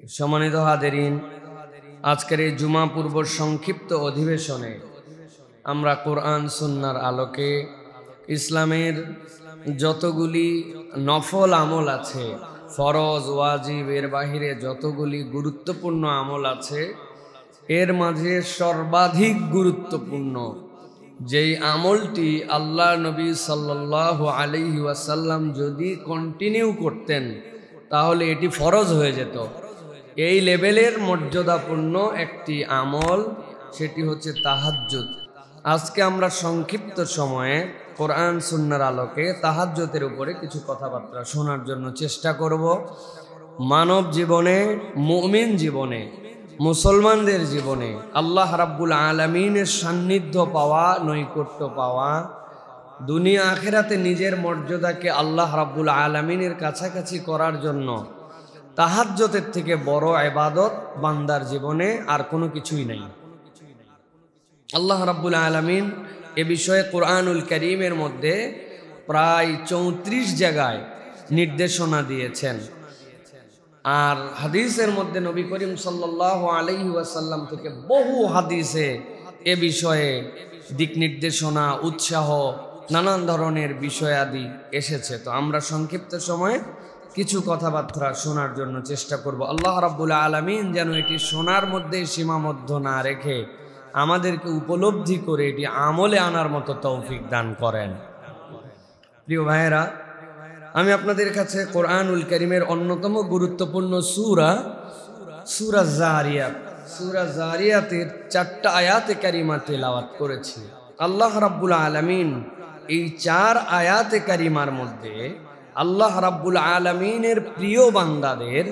সম্মানিত হাজেরিন, আজকের এই জুমা পূর্ব সংক্ষিপ্ত অধিবেশনে আমরা কোরআন সুন্নাহর আলোকে ইসলামের যতগুলি নফল আমল আছে, ফরজ ওয়াজিব এর বাহিরে যতগুলি গুরুত্বপূর্ণ আমল আছে, এর মাঝে সর্বাধিক গুরুত্বপূর্ণ যেই আমলটি আল্লাহ নবী সাল্লাল্লাহু আলাইহি ওয়াসাল্লাম যদি কন্টিনিউ করতেন তাহলে এটি ফরজ হয়ে যেত। এই লেভেলের মর্যাদাপূর্ণ একটি আমল, সেটি হচ্ছে তাহাজ্জুদ। আজকে আমরা সংক্ষিপ্ত সময়ে কোরআন সুন্নাহর আলোকে তাহাজ্জুদের উপরে কিছু কথাবার্তা শোনার জন্য চেষ্টা করব। মানব জীবনে, মুমিন জীবনে, মুসলমানদের জীবনে আল্লাহ রাব্বুল আলামিনের সান্নিধ্য পাওয়া, নৈকট্য পাওয়া, দুনিয়া আখিরাতে নিজের মর্যাদাকে আল্লাহ রাব্বুল আলামিনের কাছাকাছি করার জন্য তাহাজ্জুদের থেকে বড় ইবাদত বান্দার জীবনে আর কোনো কিছুই নাই। আল্লাহ রাব্বুল আলামিন এ বিষয়ে কোরআনুল কারীমের মধ্যে প্রায় 34 জায়গায় নির্দেশনা দিয়েছেন। আর হাদিসের মধ্যে নবী করিম সাল্লাল্লাহু আলাইহি ওয়াসাল্লাম থেকে বহু হাদিসে এ বিষয়ে দিক নির্দেশনা, উৎসাহ, নানান ধরনের বিষয়াদি এসেছে। তো আমরা সংক্ষিপ্ত সময়ে কিছু কথাবার্তা শোনার জন্য চেষ্টা করব। আল্লাহ রাব্বুল আলামিন যেন এটি শোনার মধ্যে সীমাবদ্ধ না রেখে আমাদেরকে উপলব্ধি করে এটি আমলে আনার মতো তৌফিক দান করেন। প্রিয় ভাইয়েরা, আমি আপনাদের কাছে কোরআনুল কারীমের অন্যতম গুরুত্বপূর্ণ সূরা জারিয়াতের 4টা আয়াতে কারিমা তেলাওয়াত করেছি। আল্লাহ রাব্বুল আলামিন এই 4 আয়াতে কারিমার মধ্যে আল্লাহ রাব্বুল আলামিনের প্রিয় বান্দাদের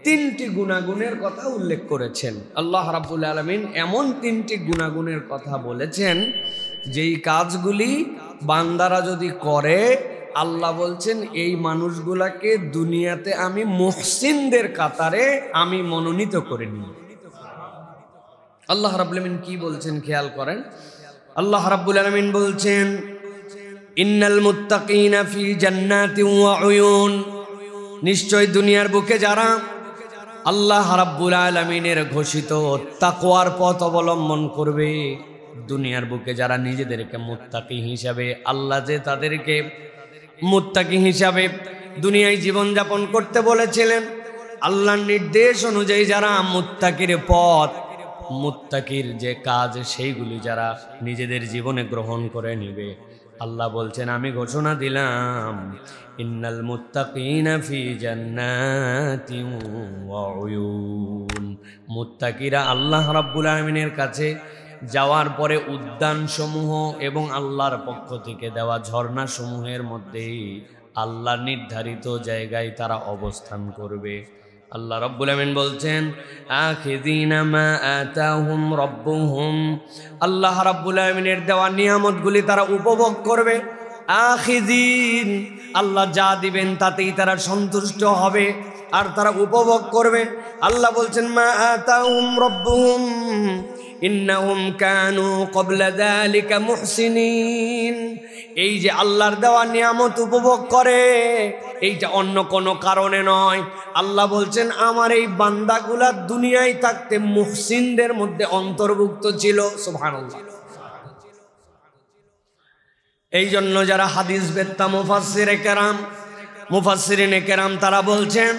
3টি গুণাগুণের কথা উল্লেখ করেছেন। আল্লাহ রাব্বুল আলামিন এমন 3টি গুণাগুণের কথা বলেছেন যেই কাজগুলি বান্দারা যদি করে, আল্লাহ বলছেন এই মানুষগুলাকে দুনিয়াতে আমি মুহসিনদের কাতারে আমি মনোনীত করে নিই। আল্লাহ রাব্বুল আলামিন কি বলছেন খেয়াল করেন। আল্লাহ রাব্বুল আলামিন বলছেন, ইন্নাল মুত্তাকিনা ফি জান্নাতিন ওয়া উয়ুন, নিশ্চয় দুনিয়ার বুকে যারা আল্লাহ রাব্বুল আলামিনের ঘোষিত তাকওয়ার পথ অবলম্বন করবে, দুনিয়ার বুকে যারা নিজেদেরকে মুত্তাকি হিসাবে, আল্লাহ যে তাদেরকে মুত্তাকি হিসাবে দুনিয়ায় জীবনযাপন করতে বলেছিলেন, আল্লাহর নির্দেশ অনুযায়ী যারা মুত্তাকির পথ, মুত্তাকির যে কাজ, সেইগুলি যারা নিজেদের জীবনে গ্রহণ করে নেবে, আল্লাহ বলছেন আমি ঘোষণা দিলাম, ইন্নাল মুত্তাকিনা ফি জান্নাতিন ওয়া উয়ুন, মুত্তাকিরা আল্লাহ রাব্বুল আলামিনের কাছে যাওয়ার পরে উদ্যানসমূহ এবং আল্লাহর পক্ষ থেকে দেওয়া ঝর্ণাসমূহের মধ্যে আল্লাহ নির্ধারিত জায়গায় তারা অবস্থান করবে। আল্লাহ রাব্বুল আলামিন বলছেন, আখিযিনা মা আতাহুম রাব্বুহুম, আল্লাহ রাব্বুল আলামিনের দেওয়া নিয়ামতগুলি তারা উপভোগ করবে। আখিযিন, আল্লাহ যা দিবেন তাতেই তারা সন্তুষ্ট হবে আর তারা উপভোগ করবে। আল্লাহ বলছেন, মা আতাহুম রাব্বুহুম ইন্নাহুম কানু ক্বাবলা যালিকা মুহসিনিন, এই যে আল্লাহর দেওয়া নিয়ামত উপভোগ করে, এইটা অন্য কোনো কারণে নয়। আল্লাহ বলছেন আমার এই বান্দাগুলা দুনিয়ায় থাকতে মুহসিনদের মধ্যে অন্তর্ভুক্ত ছিল। সুবহানাল্লাহ। এই জন্য যারা হাদিস বেত্তা মুফাসসিরিনে কেরাম তারা বলছেন,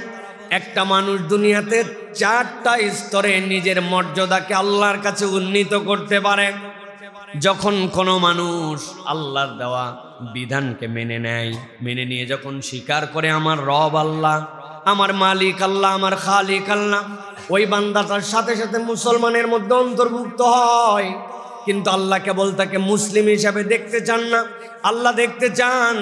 একটা মানুষ দুনিয়াতে 4টা স্তরে নিজের মর্যাদাকে আল্লাহর কাছে উন্নীত করতে পারে। যখন কোনো মানুষ আল্লাহর দেওয়া বিধানকে মেনে নেয়, মেনে নিয়ে যখন স্বীকার করে আমার রব আল্লাহ, আমার মালিক আল্লাহ, আমার খালিক আল্লাহ, ওই বান্দাটার সাথে সাথে মুসলমানের মধ্যে অন্তর্ভুক্ত হয়। কিন্তু আল্লাহ কেবল তাকে মুসলিম হিসাবে দেখতে চান না, আল্লাহ দেখতে চান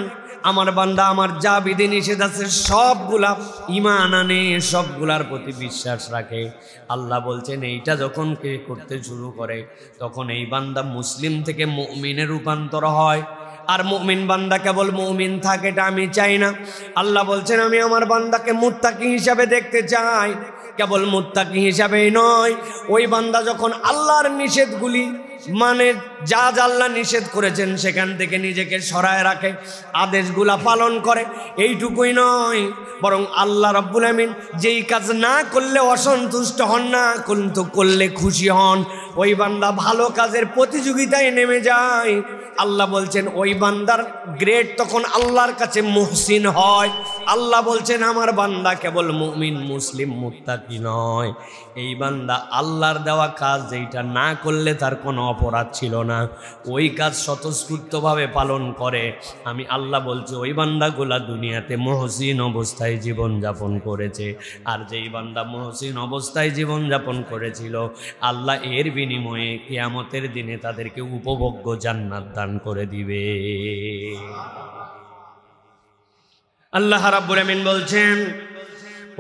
আমার বান্দা আমার যা বিধি নিষেধ আছে সবগুলা ঈমান আনে, সবগুলার প্রতি বিশ্বাস রাখে। আল্লাহ বলছেন এইটা যখন কে করতে শুরু করে, তখন এই বান্দা মুসলিম থেকে মুমিনে রূপান্তর হয়। আর মুমিন বান্দা কেবল মুমিন থাকে এটা আমি চাই না। আল্লাহ বলছেন আমি আমার বান্দাকে মুত্তাকি হিসাবে দেখতে চাই। কেবল মুত্তাকি হিসাবেই নয়, ওই বান্দা যখন আল্লাহর নিষেধগুলি মানে যা যা আল্লাহ নিষেধ করেছেন সেখান থেকে নিজেকে সরায় রাখে, আদেশগুলা পালন করে। এইটুকুই নয়, বরং আল্লাহ রাব্বুল আমিন যেই কাজ না করলে অসন্তুষ্ট হন না, কিন্তু করলে খুশি হন, ওই বান্দা ভালো কাজের প্রতিযোগিতায় নেমে যায়। আল্লাহ বলছেন ওই বান্দার গ্রেড তখন আল্লাহর কাছে মুহসিন হয়। আল্লাহ বলছেন আমার বান্দা কেবল মুমিন, মুসলিম, মুত্তাকি নয়, এই বান্দা আল্লাহর দেওয়া কাজ যেটা না করলে তার কোনো অপরাধ ছিল না, ওই কাজ স্বতঃস্ফূর্তভাবে পালন করে। আমি আল্লাহ বলছি ওই বান্দাগুলা দুনিয়াতে মুহসিন অবস্থায় জীবনযাপন করেছে। আর যেই বান্দা মুহসিন অবস্থায় জীবনযাপন করেছিল, আল্লাহ এর বিনিময়ে কিয়ামতের দিনে তাদেরকে উপভোগ্য জান্নাত দান করে দিবে। আল্লাহ রাব্বুল আমিন বলছেন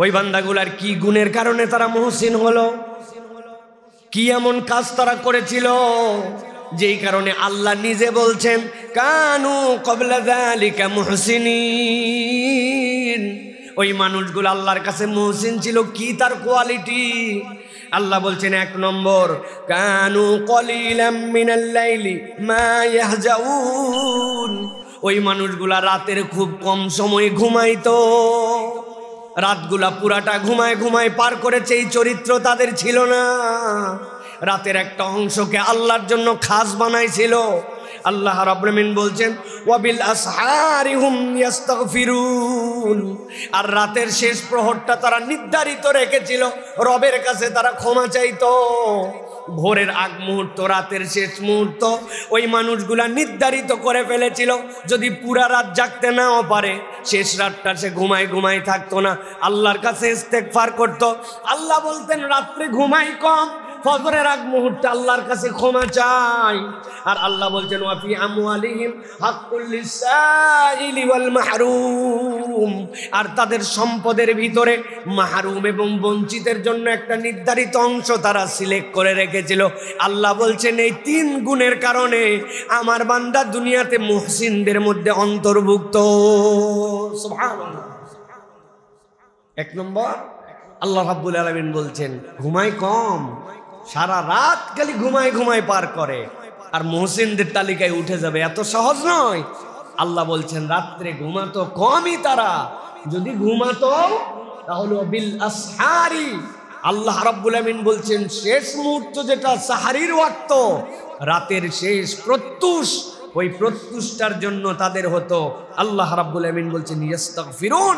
ওই বান্দাগুলার কি গুণের কারণে তারা মুহসিন হলো, কি এমন কাজ তারা করেছিল যেই কারণে আল্লাহ নিজে বলছেন কানু ক্বাবলা যালিকা মুহসিনিন। ওই মানুষগুলো আল্লাহর কাছে মুহসিন ছিল। কি তার কোয়ালিটি? আল্লাহ বলছেন 1 নম্বর, কানু কলিলাম মিনাল লাইলি মা ইয়াহজাউন। ওই মানুষগুলা রাতের খুব কম সময় ঘুমাইতো, রাতগুলা পুরাটা ঘুমায় ঘুমায় পার করেছে। এই চরিত্র তাদের ছিল না। রাতের একটা অংশকে আল্লাহর জন্য খাস বানাইছিল। আল্লাহ রাব্বুল আমিন বলছেন ওয়াবিল আসহারি হুম ইস্তাগফিরুন। আর রাতের শেষ প্রহরটা তারা নির্ধারিত রেখেছিল, রবের কাছে তারা ক্ষমা চাইতো। ভোরের আগ মুহূর্ত, রাতের শেষ মুহূর্ত ওই মানুষগুলা নির্ধারিত করে ফেলেছিল। যদি পুরা রাত জাগতে নাও পারে, শেষ রাতটা সে ঘুমায় ঘুমায় থাকতো না, আল্লাহর কাছে ইস্তেগফার করতো। আল্লাহ বলতেন রাত্রে ঘুমাই কম, ফজরের আগ মুহূর্তে আল্লাহর কাছে ক্ষমা চাই। আর আল্লাহ বলছেন ওয়াফি আমওয়ালিহিম হাক্কুল লিসাইলি ওয়াল মাহরুম। আর তাদের সম্পদের ভিতরে মাহরুম এবং বঞ্চিতের জন্য একটা নির্ধারিত অংশ তারা সিলেক্ট করে রেখেছিল। আল্লাহ বলছেন এই 3 গুণের কারণে আমার বান্দা দুনিয়াতে মুহসিনদের মধ্যে অন্তর্ভুক্ত। সুবহানাল্লাহ। 1 নম্বর, আল্লাহ রাব্বুল আলামিন বলছেন ঘুমায় কম, সারা রাত খালি ঘুমায় ঘুমায় পার করে, আর মুহসিনদের তালিকায় উঠে যাবে, এত সহজ নয়। আল্লাহ বলছেন রাত্রে ঘুমাতো কমই তারা, যদি ঘুমাতো তাহলে বিল আসহারি। আল্লাহ রাব্বুল আমিন বলছেন শেষ মুহূর্ত যেটা সাহারির ওয়াক্ত, রাতের শেষ প্রত্যুষ, ওই প্রত্যুষটার জন্য তাদের হতো। আল্লাহ রাব্বুল আমিন বলছেন ইস্তাগফিরুন।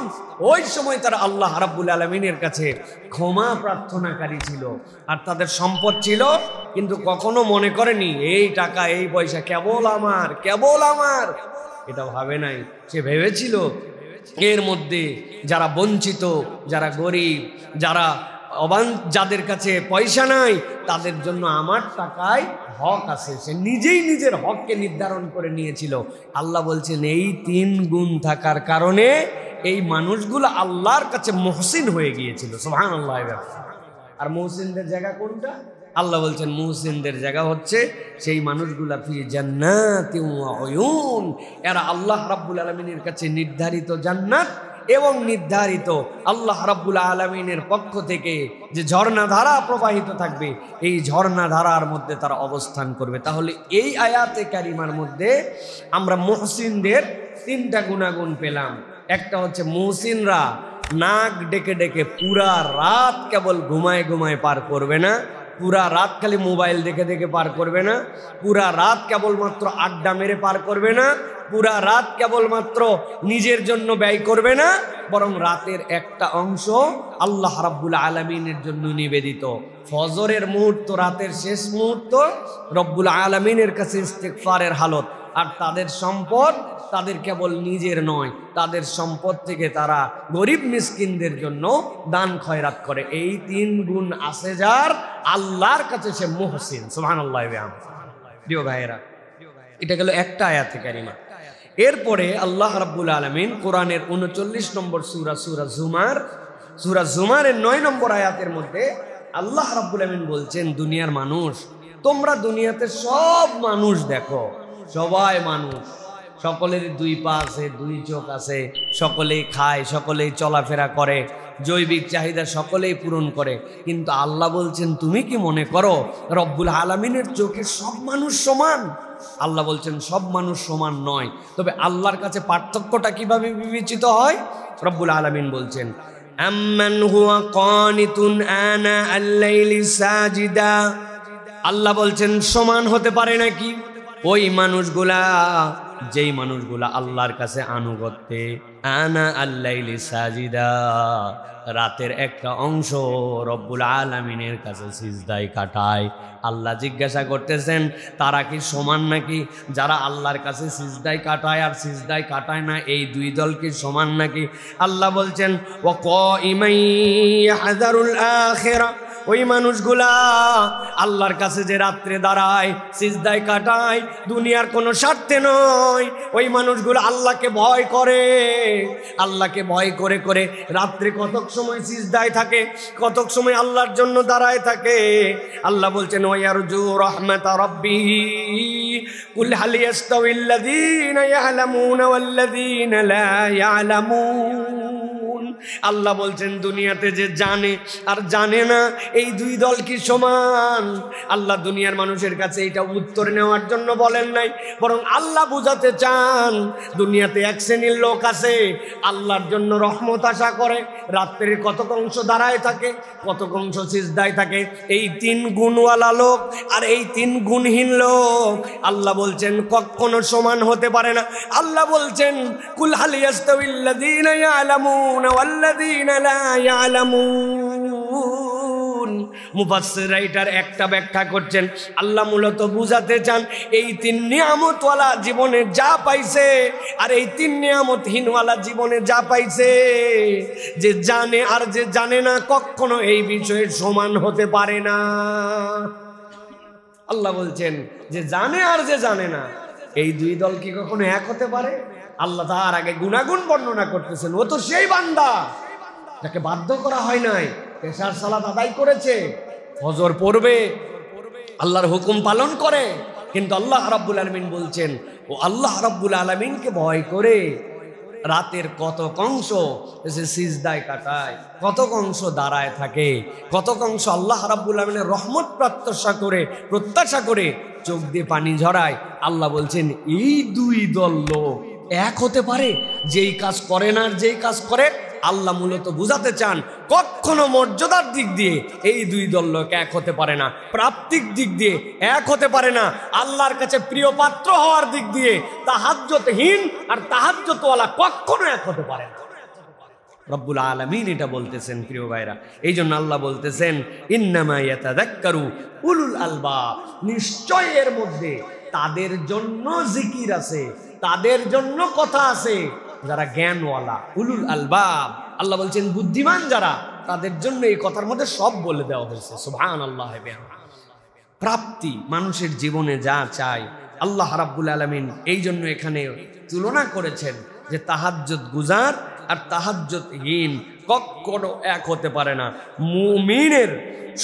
ওই সময় তারা আল্লাহ রাব্বুল আলামিনের কাছে ক্ষমা প্রার্থনাকারী ছিল। আর তাদের সম্পদ ছিল, কিন্তু কখনো মনে করেনি এই টাকা এই পয়সা কেবল আমার, কেবল আমার, এটা ভাবে নাই। সে ভেবেছিল এর মধ্যে যারা বঞ্চিত, যারা গরিব, যারা যাদের কাছে পয়সা নাই, তাদের জন্য আমার টাকায় হক আছে। সে নিজেই নিজের হককে নির্ধারণ করে নিয়েছিল। আল্লাহ বলছেন এই 3 গুণ থাকার কারণে এই মানুষগুলো আল্লাহর কাছে মুহসিন হয়ে গিয়েছিল। সুবহানাল্লাহ। আর মুহসিনদের জায়গা কোনটা? আল্লাহ বলছেন মুহসিনদের জায়গা হচ্ছে সেই মানুষগুলা ফি জান্নাতিন ওয়া উয়ুন। এরা আল্লাহ রাব্বুল আলামিনের কাছে নির্ধারিত জান্নাত এবং নির্ধারিত আল্লাহ রাব্বুল আলামিনের পক্ষ থেকে যে ঝর্ণা ধারা প্রবাহিত থাকবে, এই ঝর্ণা ধারার মধ্যে তারা অবস্থান করবে। তাহলে এই আয়াতে কারিমার মধ্যে আমরা মুহসিনদের 3টা গুণাগুণ পেলাম। একটা হচ্ছে মুহসিনরা নাক ডেকে ডেকে পুরা রাত কেবল ঘুমায় ঘুমায় পার করবে না, পুরা রাত খালি মোবাইল দেখে দেখে পার করবে না, পুরা রাত কেবলমাত্র আড্ডা মেরে পার করবে না, পুরা রাত কেবলমাত্র নিজের জন্য ব্যয় করবে না, বরং রাতের একটা অংশ আল্লাহ রাব্বুল আলামিনের জন্য নিবেদিত। ফজরের মুহূর্ত, রাতের শেষ মুহূর্ত রব্বুল আলামিনের কাছে ইস্তেগফারের হালত। আর তাদের সম্পদ তাদের কেবল নিজের নয়, তাদের সম্পদ থেকে তারা গরিব মিসকিনদের জন্য দান খয়রাত করে। এই 3 গুণ আছে যার, আল্লাহর কাছে সে মুহসিন। সুবহানাল্লাহ। প্রিয় ভাইয়েরা, এটা গেল একটা আয়াতে কারিমা। এরপরে আল্লাহ রাব্বুল আলামিন কোরআনের 39 নম্বর সূরা, সূরা জুমারের 9 নম্বর আয়াতের মধ্যে আল্লাহ রাব্বুল আলামিন বলছেন দুনিয়ার মানুষ, তোমরা দুনিয়াতে সব মানুষ দেখো, সবাই মানুষ, সকলের 2 পা আছে, 2 চোখ আছে, সকলেই খায়, সকলেই চলাফেরা করে, জৈবিক চাহিদা সকলেই পূরণ করে, কিন্তু আল্লাহ বলছেন তুমি কি মনে করো রব্বুল আলামিনের চোখে সব মানুষ সমান? আল্লাহ বলছেন সব মানুষ সমান নয়, তবে আল্লাহর কাছে পার্থক্যটা কিভাবে বিবেচিত হয়? রব্বুল আলামিন বলছেন আম্মান হুয়া কানিতুন আনা আল-লাইলি সাজিদা। আল্লাহ বলছেন সমান হতে পারে নাকি ওই মানুষগুলা যেই মানুষগুলা আল্লাহর কাছে আনুগত্যে আনা আল-লাইলি সাজিদা, রাতের একটা অংশ রব্বুল আলামিনের কাছে সিজদায় কাটায়। আল্লাহ জিজ্ঞাসা করতেছেন তারা কি সমান নাকি? যারা আল্লাহর কাছে সিজদায় কাটায় আর সিজদায় কাটায় না, এই দুই দল কি সমান নাকি? আল্লাহ বলছেন ওয়া কাইমান ইয়াহযারুল আখিরা, ওই মানুষগুলা আল্লাহর কাছে যে রাত্রে দাঁড়ায় সিজদায় কাটায় দুনিয়ার কোনো স্বার্থে নয়, ওই মানুষগুলো আল্লাহকে ভয় করে, আল্লাহকে ভয় করে করে রাত্রে কতক সময় সিজদায় থাকে, কতক সময় আল্লাহর জন্য দাঁড়ায় থাকে। আল্লাহ বলছেন ওয়ায়ারজু রাহমাতা রাব্বিহি কুল হাল ইয়াস্তাউিল্লাযীনা ইয়ালামুনা ওয়াল্লাযীনা লা ইয়ালামুন। আল্লাহ বলছেন দুনিয়াতে যে জানে আর জানে না এই দুই দল কি সমান? আল্লাহ দুনিয়ার মানুষের কাছে এটা উত্তর নেওয়ার জন্য বলেন নাই, বরং আল্লাহ বুঝাতে চান দুনিয়াতে এক শ্রেণীর লোক আছে আল্লাহর জন্য রহমত আশা করে, রাত্রের কতক অংশ দাঁড়ায় থাকে, কতক অংশ সিজদায় থাকে। এই তিন গুণওয়ালা লোক আর এই তিন গুণহীন লোক আল্লাহ বলছেন কখনো সমান হতে পারে না। আল্লাহ বলছেন কুল হাল ইয়াস্তাউিল্লাযীনা ইয়ালামুনা ওয়াল্লাযীনা লা ইয়ালামুন। মুফাসসির রাইটার একটা ব্যাখ্যা করছেন আল্লাহ মূলত বুঝাতে চান এই তিন নিয়ামতওয়ালা জীবনে যা পাইছে আর এই তিন নিয়ামতহীনওয়ালা জীবনে যা পাইছে, যে জানে আর যে জানে না কখনো এই বিষয়ে সমান হতে পারে না। আল্লাহ বলছেন যে জানে আর যে জানে না এই দুই দল কি কখনো এক হতে পারে? আল্লাহ তার আগে গুনাগুণ বর্ণনা করতেছেন, ও তো সেই বান্দা যাকে বাধ্য করা হয় নাই, পেশার সালাত আদায় করেছে, ফজর পড়বে, আল্লাহর হুকুম পালন করে, কিন্তু আল্লাহ রাব্বুল আলামিন বলছেন ও আল্লাহ রাব্বুল আলামিনকে ভয় করে রাতের কতক অংশ এসে সিজদায় কাটায়, কতক অংশ দাঁড়ায় থাকে, কতক অংশ আল্লাহ রাব্বুল আলামিনের রহমত প্রত্যাশা করে চোখ দিয়ে পানি ঝরায়। আল্লাহ বলছেন এই দুই দল লোক এক হতে পারে? যেই কাজ করে না আর যেই কাজ করে। আল্লাহ মূলত বুঝাতে চান কখনো মর্যাদার দিক দিয়ে এই দুই দল লোক এক হতে পারে না, প্রাপ্তিক দিক দিয়ে এক হতে পারে না, আল্লাহর কাছে প্রিয় পাত্র হওয়ার দিক দিয়ে তাহাজ্জুদহীন আর তাহাজ্জুদওয়ালা কখনো এক হতে পারে না। রব্বুল আলামিন এটা বলতেছেন প্রিয় ভাইরা। এই জন্য আল্লাহ বলতেছেন ইন্নামা ইয়াতাযাক্কারু উলুল আলবাব, নিশ্চয় এর মধ্যে তাদের জন্য জিকির আছে, তাদের জন্য কথা আছে যারা জ্ঞানওয়ালা, উলুল আলবাব। আল্লাহ বলছেন বুদ্ধিমান যারা, তাদের জন্য এই কথার মধ্যে সব বলে দেওয়া হয়েছে। সুবহানাল্লাহ। প্রাপ্তি মানুষের জীবনে যা চায় আল্লাহ রাব্বুল আলামিন এই জন্য এখানে তুলনা করেছেন যে তাহাজ্জুদ গুজার আর তাহাজ্জুদহীন কখনো এক হতে পারে না। মুমিনের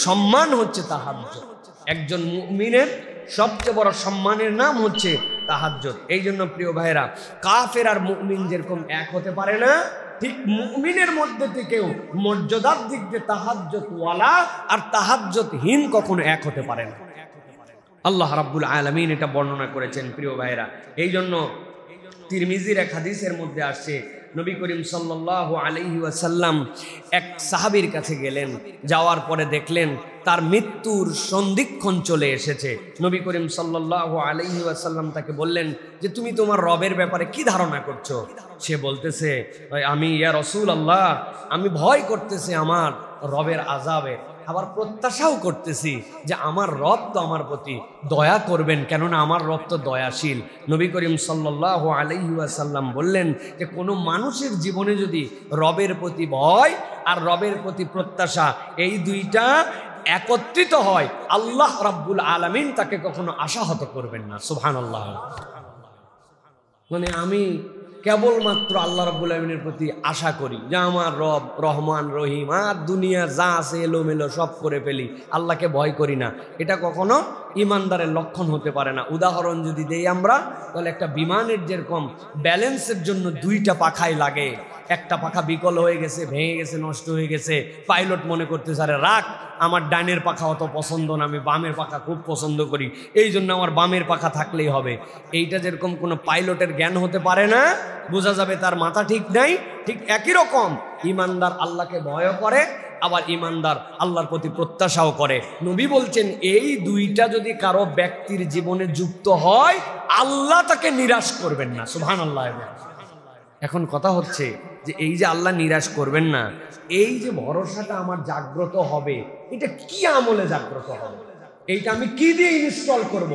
সম্মান হচ্ছে তাহাজ্জুদ, একজন মুমিনের সবচেয়ে বড় সম্মানের নাম হচ্ছে তাহাজ্জুদ। এই জন্য প্রিয় ভাইরা, কাফের আর মুমিন যেরকম এক হতে পারে না, ঠিক মুমিনের মধ্যে থেকেও মর্যাদার দিক দিয়ে তাহাজ্জুদওয়ালা আর তাহাজ্জুদহীন কখনো এক হতে পারে না। আল্লাহ রাব্বুল আলামিন এটা বর্ণনা করেছেন প্রিয় ভাইরা। এই জন্য তিরমিজির এক হাদিসের মধ্যে আসছে নবী করিম সাল্লাল্লাহু আলাইহি ওয়াসাল্লাম এক সাহাবীর কাছে গেলেন, যাওয়ার পরে দেখলেন তার মৃত্যুর সন্ধিক্ষণ চলে এসেছে। নবী করিম সাল্লাল্লাহু আলাইহি ওয়াসাল্লাম তাকে বললেন যে তুমি তোমার রবের ব্যাপারে কি ধারণা করছো? সে বলতেছে আমি ইয়া রাসূলুল্লাহ, আমি ভয় করতেছি আমার রবের আযাবে, আবার প্রত্যাশাও করতেছি যে আমার রব তো আমার প্রতি দয়া করবেন, কেননা আমার রব তো দয়াশীল। নবী করিম সাল্লাল্লাহু আলাইহি ওয়াসাল্লাম বললেন যে কোনো মানুষের জীবনে যদি রবের প্রতি ভয় আর রবের প্রতি প্রত্যাশা এই দুইটা একত্রিত হয়, আল্লাহ রাব্বুল আলামিন তাকে কখনো আশাহত করবেন না। সুবহানাল্লাহ। মানে আমি কেবলমাত্র আল্লাহ রাব্বুল আলামিনের প্রতি আশা করি যে আমার রব রহমান রহিম, আর দুনিয়া যা আছে এলোমেলো সব করে ফেলি, আল্লাহকে ভয় করি না, এটা কখনো ইমানদারের লক্ষণ হতে পারে না। উদাহরণ যদি দেই আমরা, তাহলে একটা বিমানের যেরকম ব্যালেন্সের জন্য দুইটা পাখাই লাগে, একটা পাখা বিকল হয়ে গেছে, ভেঙে গেছে, নষ্ট হয়ে গেছে। পাইলট মনে করতেছে আরে রাখ, আমার ডানের পাখা অত পছন্দ না, আমি বামের পাখা খুব পছন্দ করি, এই জন্য আমার বামের পাখা থাকলেই হবে। এইটা যেরকম কোনো পাইলটের জ্ঞান হতে পারে না, বোঝা যাবে তার মাথা ঠিক নাই। ঠিক একই রকম ইমানদার আল্লাহকে ভয় করে, আবার ইমানদার আল্লাহর প্রতি প্রত্যাশাও করে। নবী বলছেন এই দুইটা যদি কারো ব্যক্তির জীবনে যুক্ত হয়, আল্লাহ তাকে নিরাশ করবেন না। সুবহানাল্লাহ। এখন কথা হচ্ছে যে এই যে আল্লাহ নিরাশ করবেন না, এই যে ভরসাটা আমার জাগ্রত হবে, এটা কি আমলে জাগ্রত হবে? এইটা আমি কি দিয়ে ইনস্টল করব?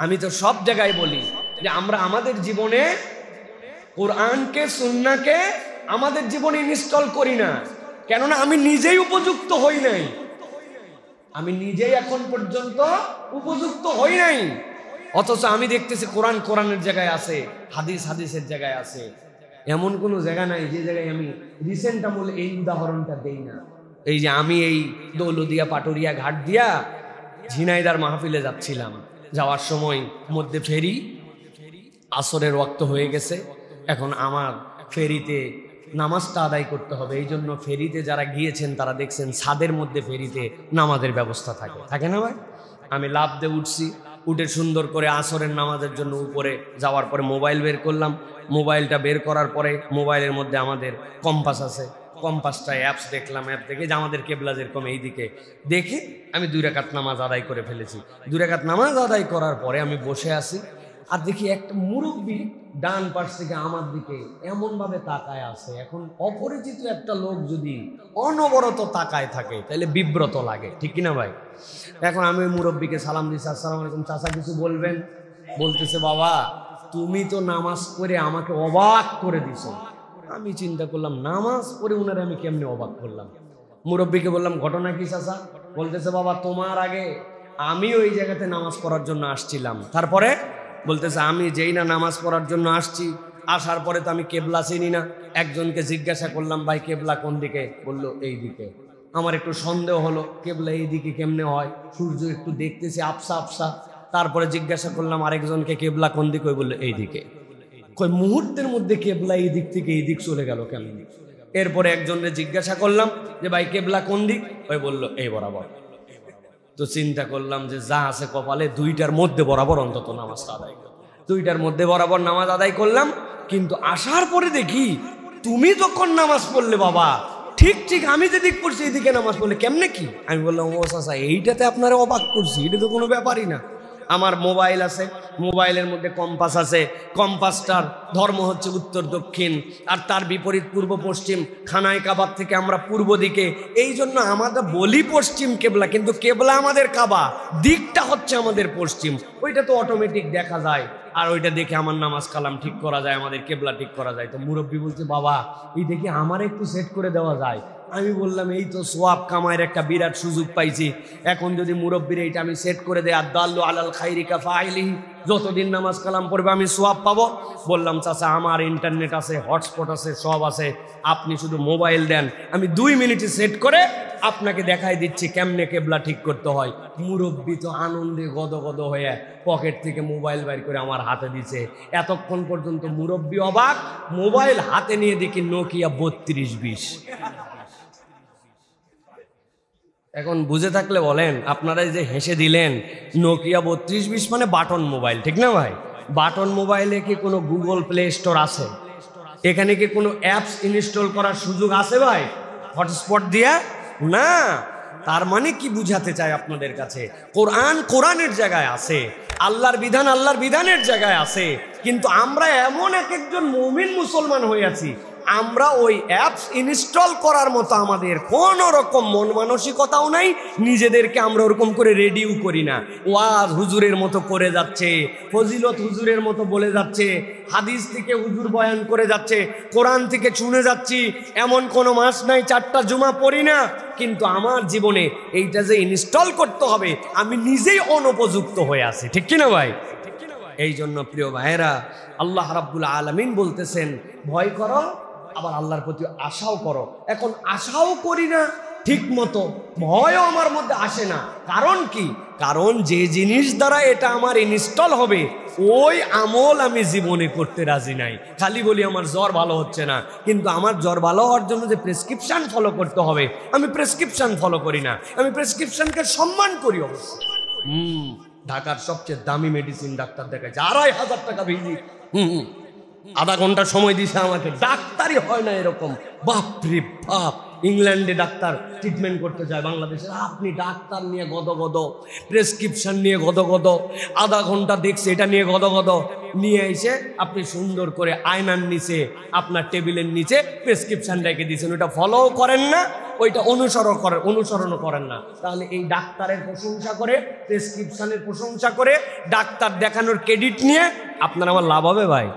আমি তো সব জায়গায় বলি যে আমরা আমাদের জীবনে কোরআনকে, সুন্নাহকে আমাদের জীবনে ইনস্টল করি না, কেননা আমি নিজেই উপযুক্ত হই নাই। আমি নিজেই এখন পর্যন্ত উপযুক্ত হই নাই, অথচ আমি দেখতেছি কোরআন কোরআনের জায়গায় আছে, হাদিস হাদিসের জায়গায় আছে। এমন কোনো জায়গা নাই যে জায়গায় আমি রিসেন্ট আমলে এই উদাহরণটা দেই না। এই যে আমি এই দৌলদিয়া পাটুরিয়া ঘাট দিয়া ঝিনাইদার মাহফিলে যাচ্ছিলাম, যাওয়ার সময় মধ্যে ফেরি, আসরের ওয়াক্ত হয়ে গেছে। এখন আমার ফেরিতে নামাজটা আদায় করতে হবে, এই জন্য ফেরিতে যারা গিয়েছেন তারা দেখছেন ছাদের মধ্যে ফেরিতে নামাজের ব্যবস্থা থাকে না ভাই? আমি লাফ দিয়ে উঠছি, উঠে সুন্দর করে আসরের নামাজের জন্য উপরে যাওয়ার পরে মোবাইল বের করলাম। মোবাইলটা বের করার পরে মোবাইলের মধ্যে আমাদের কম্পাস আছে, কম্পাসটা অ্যাপস দেখলাম, অ্যাপ দেখে যে আমাদের কেবলা যেরকম এই দিকে দেখে আমি 2 রাকাত নামাজ আদায় করে ফেলেছি। 2 রাকাত নামাজ আদায় করার পরে আমি বসে আছি, আর দেখি একটা মুরব্বী ডান পাশ থেকে আমার দিকে এমন ভাবে তাকায় আছে। এখন অপরিচিত একটা লোক যদি অনবরত তাকায় থাকে তাহলে বিব্রত লাগে, ঠিক কিনা ভাই? এখন আমি ওই মুরব্বীকে সালাম দিচ্ছি, আসসালামু আলাইকুম চাচা, কিছু বলবেন? বলতেছে বাবা তুমি তো নামাজ পড়ে আমাকে অবাক করে দিছো। আমি চিন্তা করলাম নামাজ পড়ে উনারে আমি কেমনে অবাক করলাম। মুরব্বীকে বললাম ঘটনা কি চাচা? বলতেছে বাবা তোমার আগে আমি ওই জায়গাতে নামাজ পড়ার জন্য আসছিলাম, তারপরে বলতেছে আমি যেই না নামাজ পড়ার জন্য আসছি, আসার পরে তো আমি কেবলা চিনি না। একজনকে জিজ্ঞাসা করলাম ভাই কেবলা কোন দিকে? বললো এই দিকে। আমার একটু সন্দেহ হলো কেবলা এই দিকে কেমনে হয়, সূর্য একটু দেখতেছি আফসা আফসা। তারপরে জিজ্ঞাসা করলাম আরেকজনকে কেবলা কোন দিকে? বললো এই দিকে। কই মুহূর্তের মধ্যে কেবলা এই দিক থেকে এই দিক চলে গেল কেমন? এরপরে একজনকে জিজ্ঞাসা করলাম যে ভাই কেবলা কোন দিক? ওই বললো এই বরাবর। তো চিন্তা করলাম যে যা আছে কপালে 2টার মধ্যে বরাবর অন্তত নামাজটা আদায় করলাম। 2টার মধ্যে বরাবর নামাজ আদায় করলাম, কিন্তু আসার পরে দেখি তুমি যখন নামাজ পড়লে বাবা ঠিক আমি যে দিক পড়ছি এদিকে নামাজ পড়লে কেমনে কি? আমি বললাম ও চাচা এইটাতে আপনারা অবাক করছি, এটা তো কোনো ব্যাপারই না। আমার মোবাইল আছে, মোবাইলের মধ্যে কম্পাস আছে, কম্পাসটার ধর্ম হচ্ছে উত্তর দক্ষিণ, আর তার বিপরীত পূর্ব পশ্চিম। খানায় কাবার থেকে আমরা পূর্ব দিকে, এই জন্য আমাদের বলি পশ্চিম কেবলা, কিন্তু কেবলা আমাদের কাবা, দিকটা হচ্ছে আমাদের পশ্চিম। ওইটা তো অটোমেটিক দেখা যায়, আর ওইটা দেখে আমার নামাজ কালাম ঠিক করা যায়, আমাদের কেবলা ঠিক করা যায়। তো মুরব্বী বলছে বাবা এই দেখি আমার একটু সেট করে দেওয়া যায়। আমি বললাম এই তো সোয়াব কামায়ের একটা বিরাট সুযোগ পাইছি, এখন যদি মুরব্বীর এইটা আমি সেট করে দেয়, আদাল্লু আলাল খাইরি কাফাইলিহি, যতদিন নামাজ কালাম পড়বে আমি সোয়াব পাবো। বললাম চাচা আমার ইন্টারনেট আছে, হটস্পট আছে, সব আছে, আপনি শুধু মোবাইল দেন, আমি 2 মিনিটে সেট করে আপনাকে দেখাই দিচ্ছি কেমনে কেবলা ঠিক করতে হয়। মুরব্বী তো আনন্দে গদগদ হয়ে পকেট থেকে মোবাইল বাইর করে আমার হাতে দিছে। এতক্ষণ পর্যন্ত মুরব্বী অবাক, মোবাইল হাতে নিয়ে দেখি নোকিয়া 3220। এখন বুঝে থাকলে বলেন, আপনারা যে হেসে দিলেন, নোকিয়া 3220 মানে বাটন মোবাইল, ঠিক না ভাই? বাটন মোবাইলে কি কোনো গুগল প্লে স্টোর আছে? এখানে কি কোনো অ্যাপস ইনস্টল করার সুযোগ আছে ভাই হটস্পট দিয়া? না। তার মানে কি বুঝাতে চাই আপনাদের কাছে, কোরআন কোরআনের জায়গায় আছে, আল্লাহর বিধান আল্লাহর বিধানের জায়গায় আছে, কিন্তু আমরা এমন একজন মুমিন মুসলমান হয়ে আছি, আমরা ওই অ্যাপস ইনস্টল করার মতো আমাদের কোনো রকম মন মানসিকতাও নাই, নিজেদেরকে আমরা ওরকম করে রেডিও করি না। ওয়াজ হুজুরের মতো করে যাচ্ছে, ফজিলত হুজুরের মতো বলে যাচ্ছে, হাদিস থেকে হুজুর বয়ান করে যাচ্ছে, কোরআন থেকে শুনে যাচ্ছি, এমন কোনো মাস নাই 4টা জুমা পড়ি না, কিন্তু আমার জীবনে এইটা যে ইনস্টল করতে হবে আমি নিজেই অনুপযুক্ত হয়ে আছি, ঠিক কিনা ভাই? এই জন্য প্রিয় ভাইয়েরা, আল্লাহ রাব্বুল আলামিন বলতেছেন ভয় করো, আবার আল্লাহর প্রতি আশাও করো। এখন আশাও করি না ঠিক মতো, ভয়ও আমার মধ্যে আসে না। কারণ কি? কারণ যে জিনিস দ্বারা এটা আমার ইনস্টল হবে ওই আমল আমি জীবনে করতে রাজি নাই। খালি বলি আমার জ্বর ভালো হচ্ছে না, কিন্তু আমার জ্বর ভালো হওয়ার জন্য যে প্রেসক্রিপশন ফলো করতে হবে, আমি প্রেসক্রিপশন ফলো করি না। আমি প্রেসক্রিপশনকে সম্মান করি অবশ্য। ঢাকার সবচেয়ে দামি মেডিসিন ডাক্তার দেখাচ্ছে, 2500 টাকা ভিজিট। আধা ঘন্টা সময় দিছে আমাকে, ডাক্তারই হয় না এরকম। বাপরে বাপ, ইংল্যান্ডে ডাক্তার ট্রিটমেন্ট করতে যায় বাংলাদেশে, আপনি ডাক্তার নিয়ে গদগদ, প্রেসক্রিপশন নিয়ে গদগদ, আধা ঘন্টা দেখছে এটা নিয়ে গদগদ, নিয়ে এসে আপনি সুন্দর করে আয়নার নিচে আপনার টেবিলের নিচে প্রেসক্রিপশন রেখে দিয়েছেন, ওটা ফলো করেন না, ওইটা অনুসরণও করেন না। তাহলে এই ডাক্তারের প্রশংসা করে, প্রেসক্রিপশনের প্রশংসা করে, ডাক্তার দেখানোর ক্রেডিট নিয়ে আপনার আমার লাভ হবে ভাই?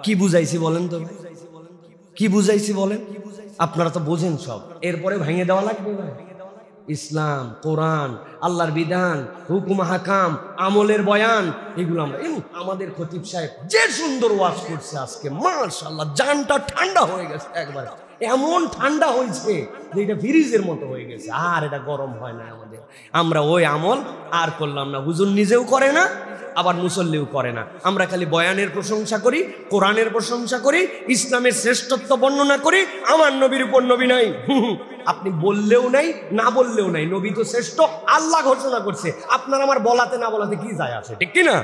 কি বুঝাইছি বলেন তো, কি বুঝাইছি বলেন? আপনারা তো বোঝেন সব, এরপরে ভেঙে দেওয়া লাগবে ভাই। ইসলাম, কোরআন, আল্লাহর বিধান, হুকুম হাকাম, আমলের বয়ান, এগুলো আমরা আমাদের খতিব সাহেব যে সুন্দর ওয়াজ করছে আজকে, মাশাআল্লাহ, জানটা ঠান্ডা হয়ে গেছে একবারে। এমন ঠান্ডা হয়েছে যে এটা ফ্রিজের মতো হয়ে গেছে, আর এটা গরম হয় না আমাদের। আমরা ওই আমল আর করলাম না, হুজুর নিজেও করে না, আবার মুসল্লিও করে না। আমরা খালি বয়ানের প্রশংসা করি, কোরআনের প্রশংসা করি, ইসলামের শ্রেষ্ঠত্ব বর্ণনা করি, আমার নবীর উপর নবী নাই। আপনি বললেও নাই, না বললেও নাই, নবী তো শ্রেষ্ঠ, আল্লাহ ঘোষণা করছে। আপনার আমার বলাতে না বলাতে কি যায় আসে, ঠিক কিনা?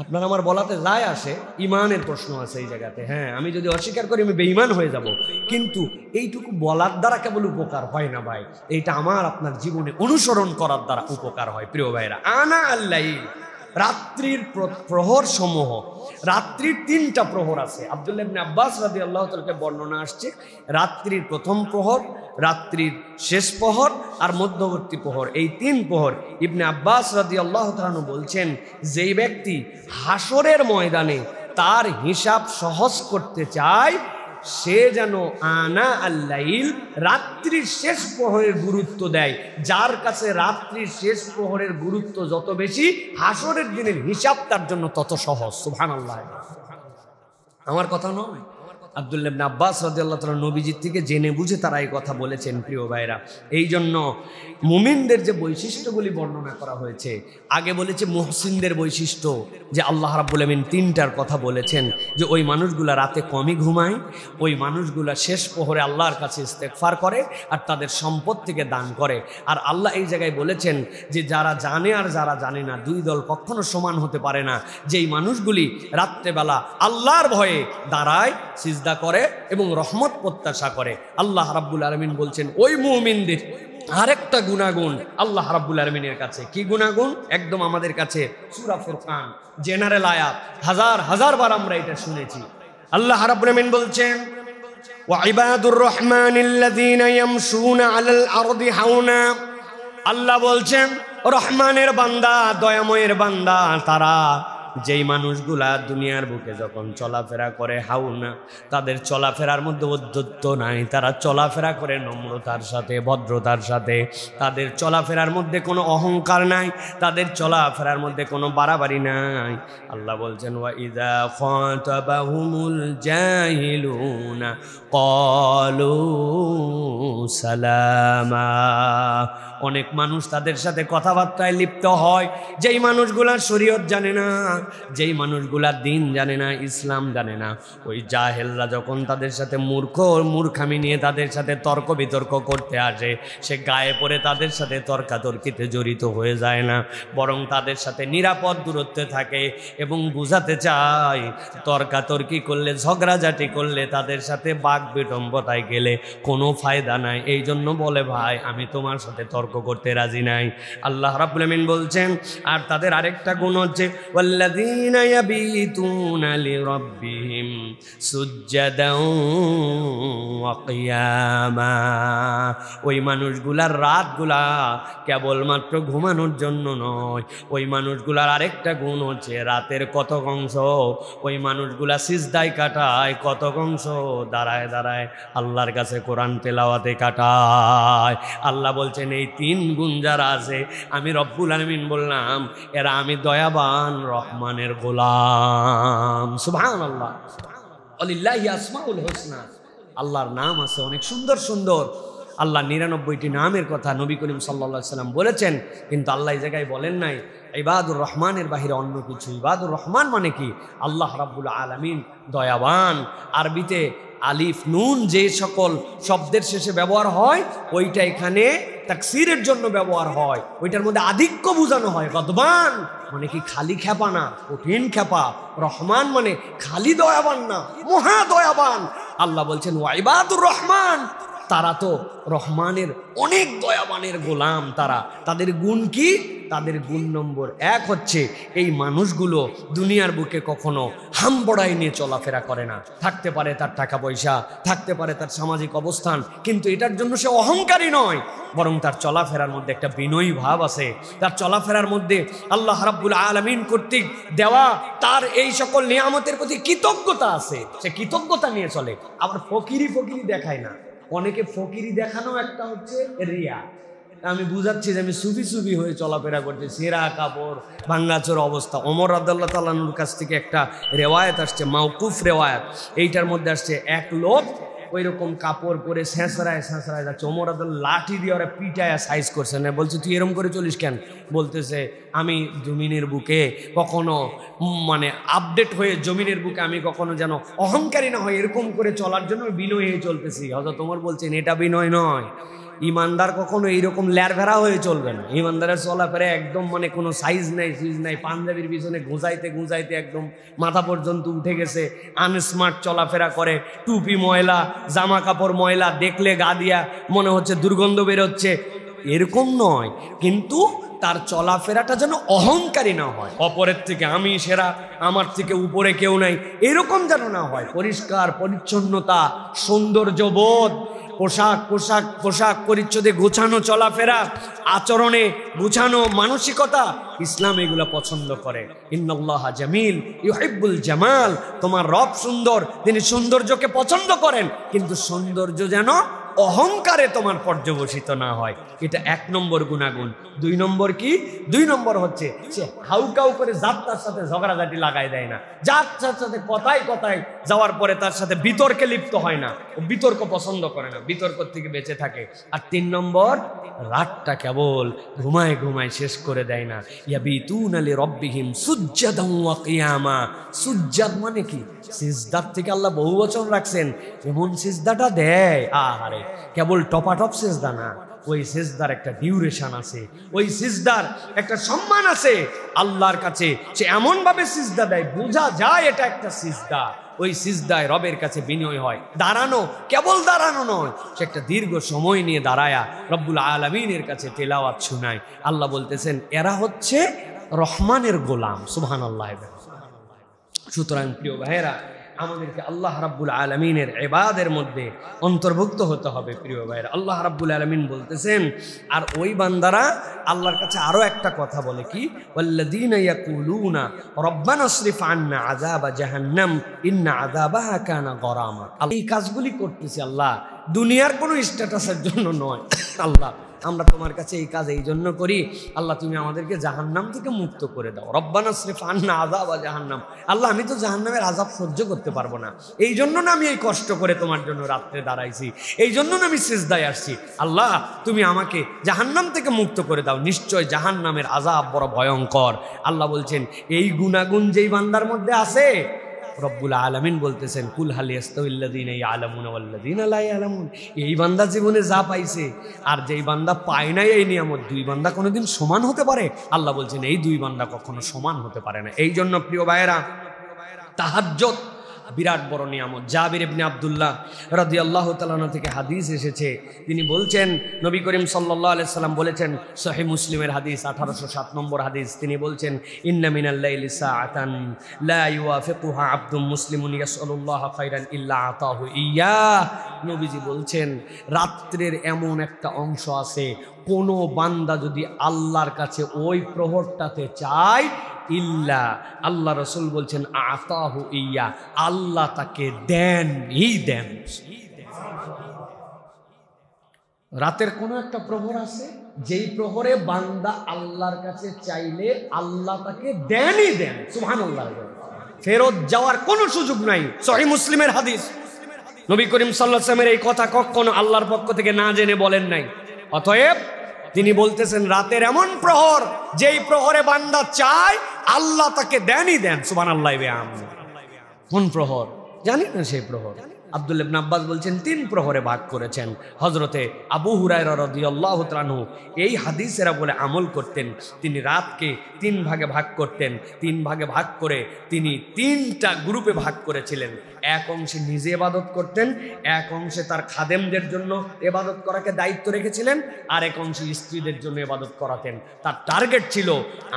আপনার আমার বলাতে যায় আসে, ইমানের প্রশ্ন আছে এই জায়গাতে। হ্যাঁ, আমি যদি অস্বীকার করি আমি বেঈমান হয়ে যাব, কিন্তু এইটুকু বলার দ্বারা কেবল উপকার হয় না ভাই, এইটা আমার আপনার জীবনে অনুসরণ করার দ্বারা উপকার হয়। প্রিয় ভাইরা, আনা আল্লাহ, রাত্রির প্রহর সমূহ, রাত্রির 3টা প্রহর আছে। আব্দুল্লাহ ইবনে আব্বাস রাদিয়াল্লাহু তাআলা বর্ণনা আসছে, রাত্রির প্রথম প্রহর, রাত্রির শেষ প্রহর আর মধ্যবর্তী প্রহর, এই 3 প্রহর। ইবনে আব্বাস রাদিয়াল্লাহু তাআলা বলছেন, যেই ব্যক্তি হাসরের ময়দানে তার হিসাব সহজ করতে চায়, সে যেন আনা আল্লাইল, রাত্রির শেষ প্রহরের গুরুত্ব দেয়। যার কাছে রাত্রির শেষ প্রহরের গুরুত্ব যত বেশি, হাসরের দিনের হিসাব তার জন্য তত সহজ। সুবহানাল্লাহ, আমার কথা নয়। আব্দুল্লাহ ইবনে আব্বাস রাদিয়াল্লাহু তাআলা নবীজির থেকে জেনে বুঝে তারা এই কথা বলেছেন। প্রিয় ভাইরা, এই জন্য মুমিনদের যে বৈশিষ্ট্যগুলি বর্ণনা করা হয়েছে, আগে বলেছে মুহসিনদের বৈশিষ্ট্য, যে আল্লাহ রাব্বুল আমিন 3টার কথা বলেছেন, যে ওই মানুষগুলা রাতে কমই ঘুমায়, ওই মানুষগুলা শেষ প্রহরে আল্লাহর কাছে ইস্তেগফার করে আর তাদের সম্পদ থেকে দান করে। আর আল্লাহ এই জায়গায় বলেছেন যে যারা জানে আর যারা জানে না, 2 দল কখনো সমান হতে পারে না। যেই মানুষগুলি রাত্রেবেলা আল্লাহর ভয়ে দাঁড়ায়, সিজদা করে এবং রহমত প্রত্যাশা করে, আল্লাহ রাব্বুল আলামিন বলছেন ওই মুমিনদের আরেকটা গুণাগুণ আল্লাহ রাব্বুল আলামিনের কাছে। কি গুণাগুণ? একদম আমাদের কাছে সূরা ফুরকান, জেনারেল আয়াত, হাজার হাজার বার আমরা এটা শুনেছি। আল্লাহ রাব্বুল আলামিন বলছেন, ওয়া ইবাদুর রহমানিল্লাযীনা ইয়ামশুনা আলাল আরদি হাওনা। আল্লাহ বলছেন রহমানের বান্দা, দয়াময়ের বান্দা তারা, যেই মানুষগুলা দুনিয়ার বুকে যখন চলাফেরা করে হাউনা, তাদের চলাফেরার মধ্যে ঔদ্ধত্য নাই, তারা চলাফেরা করে নম্রতার সাথে, ভদ্রতার সাথে, তাদের চলাফেরার মধ্যে কোনো অহংকার নাই, তাদের চলাফেরার মধ্যে কোনো বাড়াবাড়ি নাই। আল্লাহ বলছেন, ওয়া ইযা খাতাবাহুমুল জাহিলুনা ক্বালু সালামা। অনেক মানুষ তাদের সাথে কথাবার্তায় লিপ্ত হয়, যেই মানুষগুলা শরীয়ত জানে না, যেই মানুষগুলা দিন জানে না, ইসলাম জানে না, ওই জাহেলরা যখন তাদের সাথে মূর্খামি নিয়ে তাদের সাথে তর্ক বিতর্ক করতে আসে, সে গায়ে পড়ে তাদের সাথে তর্কাতর্কিতে জড়িত হয়ে যায় না, বরং তাদের সাথে নিরাপদ দূরত্বে থাকে এবং বুঝাতে চায় তর্কাতর্কি করলে, ঝগড়াঝাটি করলে, তাদের সাথে বাক বিড়ম্বতায় গেলে কোনো ফায়দা নাই। এই জন্য বলে, ভাই আমি তোমার সাথে তর্ক করতে রাজি নাই। আল্লাহ রাব্বুল আমিন বলছেন, আর তাদের আরেকটা গুণ হচ্ছে, ওয়াল্লাযীনা ইয়াবিতুনা লিরাব্বিহিম সুজদান ওয়া কিয়ামা। ওই মানুষগুলার রাতগুলা কেবলমাত্র ঘুমানোর জন্য নয়, ওই মানুষগুলার আরেকটা গুণ হচ্ছে, রাতের কতক অংশ ওই মানুষগুলা সিজদায় কাটায়, কতক অংশ দাঁড়ায় দাঁড়ায় আল্লাহর কাছে কোরআন তেলাওয়াতে কাটায়। আল্লাহ বলছেন, এই 3 গুণ যারা আছে, আমি রব্বুল আলামিন বললাম এরা আমি দয়াবান রহমানের গোলাম। সুবহানাল্লাহ, আলিল্লাহি আসমাউল হুসনা। আল্লাহর নাম আছে অনেক সুন্দর সুন্দর, আল্লাহ 99টি নামের কথা নবী করিম সাল্লাল্লাহু আলাইহি সাল্লাম বলেছেন, কিন্তু আল্লাহ এই জায়গায় বলেন নাই ইবাদুর রহমানের বাহিরে অন্য কিছু। ইবাদুর রহমান মানে কি? আল্লাহ রাব্বুল আলামিন দয়াবান। আরবিতে আলিফ নুন যে সকল শব্দের শেষে ব্যবহার হয় ওইটা এখানে তাকসিরের জন্য ব্যবহার হয়, ওইটার মধ্যে আধিক্য বোঝানো হয়। গদবান মানে কি খালি খেপা না, কঠিন খেপা। রহমান মানে খালি দয়াবান না, মহা দয়াবান। আল্লাহ বলছেন ওয়াইবাদুর রহমান, তারা তো রহমানের অনেক দয়াবানের গোলাম। তাদের গুণ কি? তাদের গুণ নম্বর 1 হচ্ছে এই মানুষগুলো দুনিয়ার বুকে কখনো হামবড়াই নিয়ে চলাফেরা করে না। থাকতে পারে তার টাকা পয়সা, থাকতে পারে তার সামাজিক অবস্থান, কিন্তু এটার জন্য সে অহংকারী নয়, বরং তার চলাফেরার মধ্যে একটা বিনয়ী ভাব আছে। তার চলাফেরার মধ্যে আল্লাহ রাব্বুল আলামিন কর্তৃক দেওয়া তার এই সকল নিয়ামতের প্রতি কৃতজ্ঞতা আছে, সে কৃতজ্ঞতা নিয়ে চলে। আবার ফকিরি দেখায় না। অনেকে ফকিরি দেখানো একটা হচ্ছে রিয়া। আমি বুঝাচ্ছি যে আমি সুফি হয়ে চলাফেরা করছি, সেরা কাপড়, ভাঙ্গাচোর অবস্থা। ওমর রাদিয়াল্লাহু তাআলা আনহুর কাছ থেকে একটা রেওয়ায়াত আসছে, মাওকুফ রেওয়ায়াত। এইটার মধ্যে আসছে এক লোক ওই রকম কাপড় পরে ছেঁচড়ায় যাচ্ছে। ওমর রাদিয়াল্লাহু লাঠি দিয়ে ওরা পিটায় সাইজ করছে না, বলছে তুই এরকম করে চলিস কেন? বলতেছে আমি জমিনের বুকে কখনো মানে আপডেট হয়ে জমিনের বুকে আমি কখনো যেন অহংকারী না হয়, এরকম করে চলার জন্য বিনয় হয়ে চলতেছি। হযরত ওমর বলছেন এটা বিনয় নয়। ইমানদার কখনো এইরকম ল্যারভেরা হয়ে চলবে না। ইমানদারের চলাফেরা একদম মানে কোনো সাইজ নাই, সুইজ নাই। পাঞ্জাবির পিছনে গুঁজাইতে একদম মাথা পর্যন্ত উঠে গেছে, আনস্মার্ট চলাফেরা করে, টুপি ময়লা, জামা কাপড় ময়লা, দেখলে গা দিয়া মনে হচ্ছে দুর্গন্ধ বেরোচ্ছে, এরকম নয়। কিন্তু তার চলাফেরাটা যেন অহংকারী না হয়, অপরের থেকে আমি সেরা, আমার থেকে উপরে কেউ নাই, এরকম যেন না হয়। পরিষ্কার পরিচ্ছন্নতা, সৌন্দর্যবোধ, পোশাক পরিচ্ছদে গোছানো চলাফেরা, আচরণে গোছানো মানসিকতা, ইসলাম এগুলো পছন্দ করে। ইন্নাল্লাহা জামিল ইউহিব্বুল জামাল, তোমার রব সুন্দর, তিনি সৌন্দর্যকে পছন্দ করেন, কিন্তু সৌন্দর্য যেন অহংকারে তোমার পর্যবসিত না হয়। এটা 1 নম্বর গুণাগুণ। 2 নম্বর কি? 2 নম্বর হচ্ছে সে হাউকাউ করে যাত্রার সাথে ঝগড়াঝাটি লাগাই দেয় না, যাত্রার সাথে কথায় যাওয়ার পরে তার সাথে বিতর্কে লিপ্ত হয় না, ও বিতর্ক পছন্দ করে না, বিতর্ক থেকে বেঁচে থাকে। আর 3 নম্বর, রাতটা কেবল ঘুমায় শেষ করে দেয় না। ইয়াবিতুনা লিরাব্বিহিম সুজ্জাদান ওয়া কিয়ামা। সুজ্জাদ মানে কি? সিজদার থেকে আল্লাহ বহুবচন রাখছেন, এমন সিজদাটা দেয়, আহারে কেবল টপাটপ সিজদা না, ওই সিজদার একটা ডিউরেশন আছে, ওই সিজদার একটা সম্মান আছে আল্লাহর কাছে। সে এমন ভাবে সিজদা দেয় বোঝা যায় এটা একটা সিজদা। ওই সিজদায় রবের কাছে বিনয় হয়। দাঁড়ানো, কেবল দাঁড়ানো নয়, সে একটা দীর্ঘ সময় নিয়ে দাঁড়ায়া রব্বুল আলামিনের কাছে তেলাওয়াত শোনায়। আল্লাহ বলতেছেন এরা হচ্ছে রহমানের গোলাম। সুবহানাল্লাহ। সুতরাং প্রিয় ভাইয়েরা, আমাদেরকে আল্লাহ রাব্বুল আলামিনের ইবাদের মধ্যে অন্তর্ভুক্ত হতে হবে। প্রিয় ভাইয়েরা, আল্লাহ রাব্বুল আলামিন বলতেছেন, আর ওই বান্দারা আল্লাহর কাছে আরো একটা কথা বলে কি, ওয়াল্লাযীনা ইয়াকুলুনা রব্বানা আসরিফ আন্না আযাবা জাহান্নাম ইন্না আযাবাহা কানা গরামা। এই কাজগুলি করতেছি আল্লাহ দুনিয়ার কোনো স্ট্যাটাসের জন্য নয়। আল্লাহ আমরা তোমার কাছে এই কাজ এই জন্য করি, আল্লাহ তুমি আমাদেরকে জাহান্নাম থেকে মুক্ত করে দাও। রব্বানা আসরিফ আন্না আযাবা জাহান্নাম, আল্লাহ আমি তো জাহান্নামের আযাব সহ্য করতে পারবো না, এই জন্য না আমি এই কষ্ট করে তোমার জন্য রাত্রে দাঁড়াইছি, এই জন্য না আমি সিজদায় আসছি। আল্লাহ তুমি আমাকে জাহান্নাম থেকে মুক্ত করে দাও, নিশ্চয় জাহান্নামের আযাব বড় ভয়ঙ্কর। আল্লাহ বলছেন এই গুনাহগুণ যেই বান্দার মধ্যে আছে, রব্বুল আলামিন বলতেছেন কুল হাল ইয়াস্তাউল্লাযীনা ইয়ালামুনা ওয়াল্লাযীনা লা ইয়ালামুন। এই বান্দা জীবনে যা পাইছে আর যেই বান্দা পায় নাই এই নিয়ামত, 2 বান্দা কোনোদিন সমান হতে পারে? আল্লাহ বলছেন এই 2 বান্দা কখনো সমান হতে পারে না। এই জন্য প্রিয় ভাইয়েরা, তাহাজ্জুদ বিরাট বড় নিয়ামত। জাবির ইবনে আব্দুল্লাহ রাদিয়াল্লাহু তাআলা আনহু থেকে হাদিস এসেছে, তিনি বলছেন নবী করিম সাল্লাল্লাহু আলাইহি সাল্লাম বলেছেন, সহিহ মুসলিমের হাদিস 1807 নম্বর হাদিস, তিনি বলছেন ইন্না মিনাল লাইলি সাআতান লা ইউয়াফিকুহা আবদুম মুসলিমুন ইয়াসআলুল্লাহা খায়রান ইল্লা আতাহু ইয়্যা। নবীজি বলছেন রাত্রের এমন একটা অংশ আছে, কোনো বান্দা যদি আল্লাহর কাছে ওই প্রহরটাতে চায়, ইল্লা আল্লাহ রাসূল বলছেন আতাহু ইয়া, আল্লাহ তাকে দেনই দেন। রাতের কোনো একটা প্রহর আছে, যেই প্রহরে বান্দা আল্লাহর কাছে চাইলে আল্লাহ তাকে দেনই দেন। সুবহানাল্লাহ। ফেরত যাওয়ার কোনো সুযোগ নাই। সহিহ মুসলিমের হাদিস। নবী করিম সাল্লাল্লাহু আলাইহি ওয়াসাল্লামের এই কথা কখনো আল্লাহর পক্ষ থেকে না জেনে বলেন নাই। অতএব তিনি বলতেছেন রাতের এমন প্রহর যেই প্রহরে বান্দা চায় আল্লাহ তাকে দেনই দেন। সুবহানাল্লাহ। কোন প্রহর জানি না সেই প্রহর। আব্দুল্লাহ ইবনে আব্বাস বলছেন 3 প্রহরে ভাগ করেছেন। হযরতে আবু হুরায়রা রাদিয়াল্লাহু তাআলা আনহু এই হাদিসেরা বলে আমল করতেন। তিনি রাতকে 3 ভাগে ভাগ করতেন। 3 ভাগে ভাগ করে তিনি 3টা গ্রুপে ভাগ করেছিলেন। এক অংশে নিজে ইবাদত করতেন, এক অংশে তার খাদেমদের জন্য ইবাদত করাকে দায়িত্ব রেখেছিলেন, আর এক অংশে স্ত্রীদের জন্য ইবাদত করাতেন। তার টার্গেট ছিল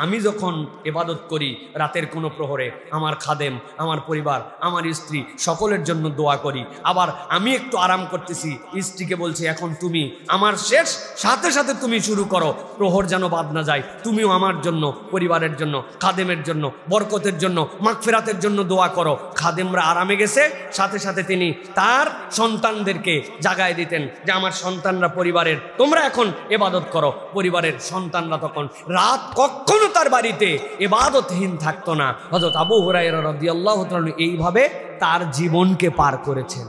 আমি যখন ইবাদত করি রাতের কোনো প্রহরে আমার খাদেম, আমার পরিবার, আমার স্ত্রী সকলের জন্য দোয়া করি। আবার আমি একটু আরাম করতেছি, স্ত্রীকে বলছি এখন তুমি আমার শেষ, সাথে সাথে তুমি শুরু করো, প্রহর যেন বাদ না যায়। তুমিও আমার জন্য, পরিবারের জন্য, খাদেমের জন্য, বরকতের জন্য, মাগফিরাতের জন্য দোয়া করো। খাদেমরা আরামে গেছে, সাথে সাথে তিনি তার সন্তানদেরকে জাগায় দিতেন যে আমার সন্তানরা পরিবারের, তোমরা এখন ইবাদত করো। পরিবারের সন্তানরা তখন রাত কখনো তার বাড়িতে ইবাদতহীন থাকতো না। হযরত আবু হুরায়রা রাদিয়াল্লাহু তাআলা এইভাবে তার জীবনকে পার করেছেন।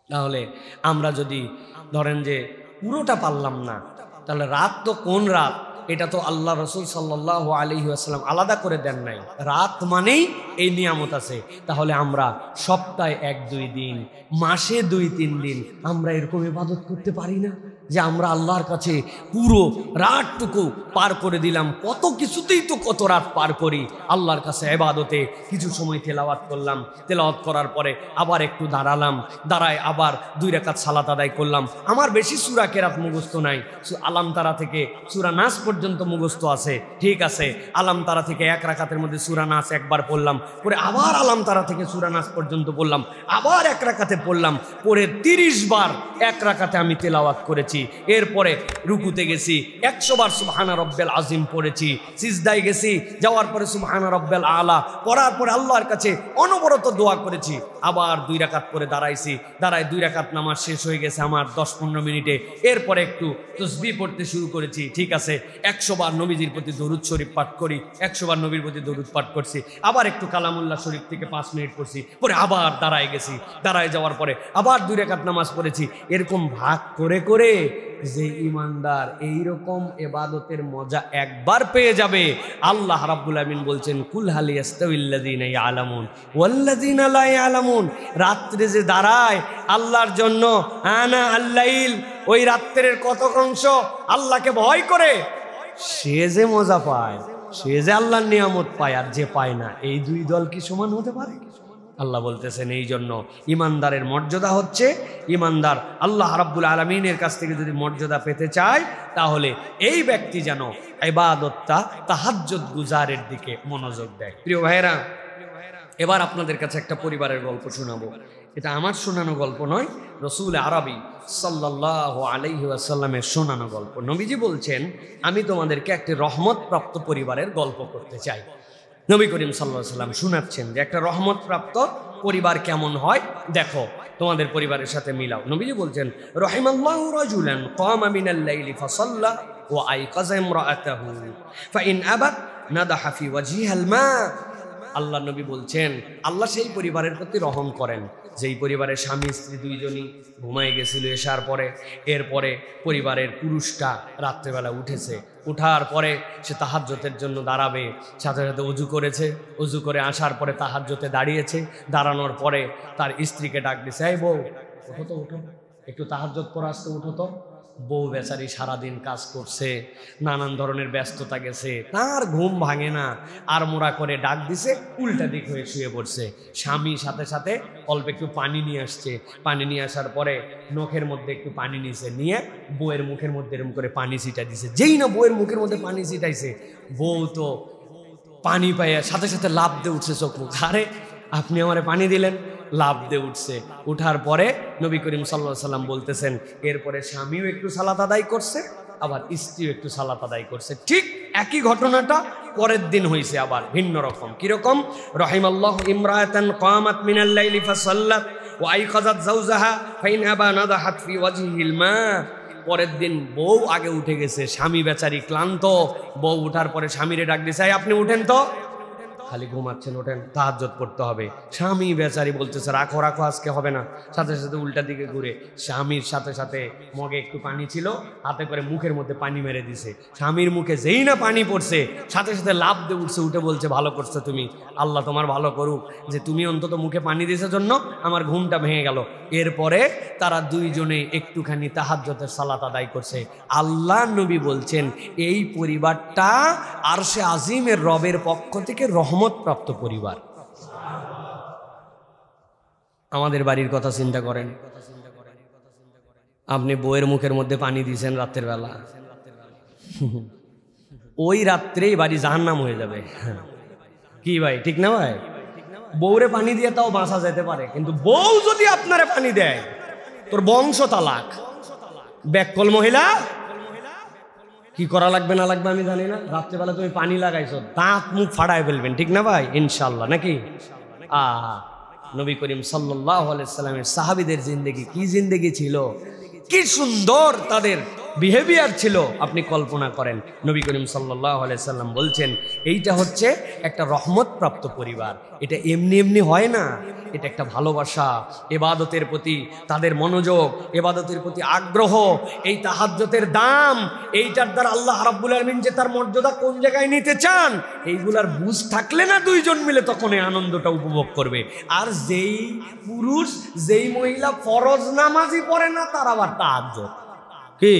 তাহলে আমরা যদি ধরেন যে পুরোটা পারলাম না, তাহলে রাত তো কোন রাত এটা তো আল্লাহ রাসূল সাল্লাল্লাহু আলাইহি ওয়াসাল্লাম আলাদা করে দেন নাই। রাত মানেই এই নিয়ামত আছে। তাহলে আমরা সপ্তাহে 1-2 দিন, মাসে 2-3 দিন আমরা এরকম ইবাদত করতে পারি না যে আমরা আল্লাহর কাছে পুরো রাতটুকু পার করে দিলাম। কত কিছুতেই তো কত রাত পার করি আল্লাহর কাছে ইবাদতে। কিছু সময় তেলাওয়াত করলাম, তেলাওয়াত করার পরে আবার একটু দাঁড়ালাম, দাঁড়ায় আবার 2 রাকাত সালাত আদায় করলাম। আমার বেশি সূরা কেরাত মুখস্থ নাই, আলাম তারা থেকে সূরা নাস পর্যন্ত মুখস্থ আছে, ঠিক আছে। আলাম তারা থেকে 1 রাকাতের মধ্যে সূরা নাস একবার পড়লাম, পরে আবার আলাম তারা থেকে সূরা নাস পর্যন্ত পড়লাম, আবার 1 রাকাতে পড়লাম, পরে 30 বার 1 রাকাতে আমি তেলাওয়াত করেছি। এরপরে রুকুতে গেছি, 100 বার সুবহানা রব্বিল আযীম পড়েছি। সিজদায় গেছি, যাওয়ার পরে সুবহানা রব্বিল আলা পড়ার পরে আল্লাহর কাছে অনবরত দোয়া করেছি। আবার 2 রাকাত পরে দাঁড়াইছি, দাঁড়ায় 2 রাকাত নামাজ শেষ হয়ে গেছে আমার 10-15 মিনিটে। এরপরে একটু তাসবিহ পড়তে শুরু করেছি, ঠিক আছে। 100 বার নবীজির প্রতি দরুদ শরীফ পাঠ করি, 100 বার নবীর প্রতি দরুদ পাঠ করছি। আবার একটু কালামুল্লাহ শরীফ থেকে 5 মিনিট পড়ছি, পরে আবার দাঁড়ায় গেছি, দাঁড়ায় যাওয়ার পরে আবার 2 রাকাত নামাজ পড়েছি। এরকম ভাগ করে করে যে ইমানদার এইরকম ইবাদতের মজা একবার পেয়ে যাবে, আল্লাহ রাব্বুল আমিন বলছেন কুল হাল ইয়াস্তাউল্লাযিনা ইয়ালামুন ওয়াল্লাযিনা লা ইয়ালামুন। রাত্রে যে দাঁড়ায় আল্লাহর জন্য, আনা আল-লাইল, ওই রাত্রের কত অংশ আল্লাহকে ভয় করে, সে যে মজা পায়, সে যে আল্লাহর নিয়ামত পায়, আর যে পায় না, এই 2 দল কি সমান হতে পারে? আল্লাহ বলতেছেন এই জন্য ইমানদারের মর্যাদা হচ্ছে, ইমানদার আল্লাহ রাব্বুল আলামিনের কাছ থেকে যদি মর্যাদা পেতে চায় তাহলে এই ব্যক্তি যেন ইবাদতটা তাহাজ্জুদ গুজারের দিকে মনোযোগ দেয়। প্রিয় ভাইয়েরা, এবার আপনাদের কাছে একটা পরিবারের গল্প শোনাবো। এটা আমার শোনানো গল্প নয়, রাসূল আরবি সাল্লাল্লাহু আলাইহি ওয়াসাল্লামের শোনানো গল্প। নবীজি বলছেন আমি তোমাদেরকে একটি রহমত প্রাপ্ত পরিবারের গল্প করতে চাই। নবী করিম সাল্লাল্লাহু আলাইহি ওয়াসাল্লাম শোনাচ্ছেন যে একটা রহমত প্রাপ্ত পরিবার কেমন হয় দেখো, তোমাদের পরিবারের সাথে মিলাও। নবীজি বলছেন রাহিমাল্লাহু রাজুলান কামা মিনাল লাইলি ফাসাল্লা ওয়া আইকাযা ইমরাআতাহু ফাইন আবাত নাদাহা ফি ওয়াজহিহাল মা। আল্লাহ নবী বলছেন আল্লাহ সেই পরিবারের প্রতি রহম করেন যেই পরিবারের স্বামী স্ত্রী 2 জনই ঘুমায় গেছিল এশার পরে। এরপরে পরিবারের পুরুষটা রাত্রেবেলা উঠেছে, উঠার পরে সে তাহাজ্জুদের জন্য দাঁড়াবে, সাথে সাথে অজু করেছে, অজু করে আসার পরে তাহাজ্জুদে দাঁড়িয়েছে, দাঁড়ানোর পরে তার স্ত্রীকে ডাক দিছে, এই বউ ওঠো তো, ওঠো একটু তাহাজ্জুদ পড়ে আসতে, উঠো তো। বউ বেচারি সারাদিন কাজ করছে, নানান ধরনের ব্যস্ততা গেছে, তার ঘুম ভাঙে না, আর মোড়া করে ডাক দিছে, উল্টা দিক হয়ে শুয়ে পড়ছে। স্বামী সাথে সাথে অল্প একটু পানি নিয়ে আসছে, পানি নিয়ে আসার পরে নখের মধ্যে একটু পানি নিয়েছে, নিয়ে বউয়ের মুখের মধ্যে এরকম করে পানি ছিটা দিছে। যেই না বউয়ের মুখের মধ্যে পানি ছিটাইছে, বউ তো পানি পাইয়া সাথে সাথে লাফ দিয়ে উঠছে চোখ মুখ, আরে আপনি আমারে পানি দিলেন, লাভ দিয়ে উঠছে। উঠার পরে নবী করিম সাল্লাল্লাহু আলাইহি ওয়াসাল্লাম বলতেছেন এরপরে স্বামীও একটু সালাত আদায় করছে, আবার স্ত্রীও একটু সালাত আদায় করছে। ঠিক একই ঘটনাটা পরের দিন হয়েছে আবার ভিন্ন রকম। কিরকম? রাহিমাল্লাহু ইমরাআতান কামাত মিনাল লাইলি ফাসাল্লাত ওয়া আইকাযাত যাওজাহা ফাইন আবা নাদাহাত ফি ওয়াজহিল মা। পরের দিন বউ আগে উঠে গেছে, স্বামী বেচারি ক্লান্ত। বউ উঠার পরে স্বামীরে ডাক দিছে, আপনি উঠেন তো, খালি ঘুমাচ্ছেন, ওঠেন, তাহাজ্জুদ পড়তে হবে। স্বামী বেচারি বলতেছে রাখো রাখো, আজকে হবে না। সাথে সাথে উল্টা দিকে ঘুরে স্বামীর সাথে সাথে মগে একটু পানি ছিল, হাতে করে মুখের মধ্যে পানি মেরে দিছে। স্বামীর মুখে যেই না পানি পড়ছে, সাথে সাথে লাফ দিয়ে উঠছে, উঠে বলছে ভালো করছো তুমি, আল্লাহ তোমার ভালো করুক যে তুমি অন্তত মুখে পানি দিয়েছে জন্য আমার ঘুমটা ভেঙে গেল। এরপরে তারা দুইজনে একটুখানি তাহাজ্জুদের সালাত আদায় করছে। আল্লাহ নবী বলছেন এই পরিবারটা আরশে আজিমের রবের পক্ষ থেকে রহমত প্রাপ্ত পরিবার। আমাদের বাড়ির কথা চিন্তা করেন, আপনি বউয়ের মুখের মধ্যে পানি দিয়েছেন রাতের বেলা, ওই রাত্রেই বাড়ি জাহান্নাম হয়ে যাবে। কি ভাই, ঠিক না ভাই? বউরে পানি দিয়ে তাও বাঁচা যেতে পারে, কিন্তু বউ যদি আপনারে পানি দেয় তোর বংশ তালাক। ব্যাককল মহিলা, কি করা লাগবে না লাগবে আমি জানি না, রাত্রেবেলা তুমি পানি লাগাইছো, দাঁত মুখ ফাড়ায় ফেলবেন, ঠিক না ভাই? ইনশাল্লাহ, নাকি? নবী করিম সাল্লাল্লাহু আলাইহি সাল্লামের সাহাবীদের জিন্দেগি কি জিন্দেগি ছিল, কি সুন্দর তাদের বিহেভিয়ার ছিল, আপনি কল্পনা করেন। নবী করিম সাল্লাল্লাহু আলাইহি সাল্লাম বলছেন এইটা হচ্ছে একটা রহমত প্রাপ্ত পরিবার। এটা এমনি এমনি হয় না, এটা একটা ভালোবাসা, ইবাদতের প্রতি তাদের মনোযোগ, ইবাদতের প্রতি আগ্রহ, এই তাহাজ্জুদের দাম, এইটার দ্বারা আল্লাহ রাব্বুল আলামিন যে তার মর্যাদা কোন জায়গায় নিতে চান, এইগুলার বুঝ থাকলে না দুইজন মিলে তখন এই আনন্দটা উপভোগ করবে। আর যেই পুরুষ যেই মহিলা ফরজ নামাজই পড়ে না, তার আবার তাহাজ্জুদ কি,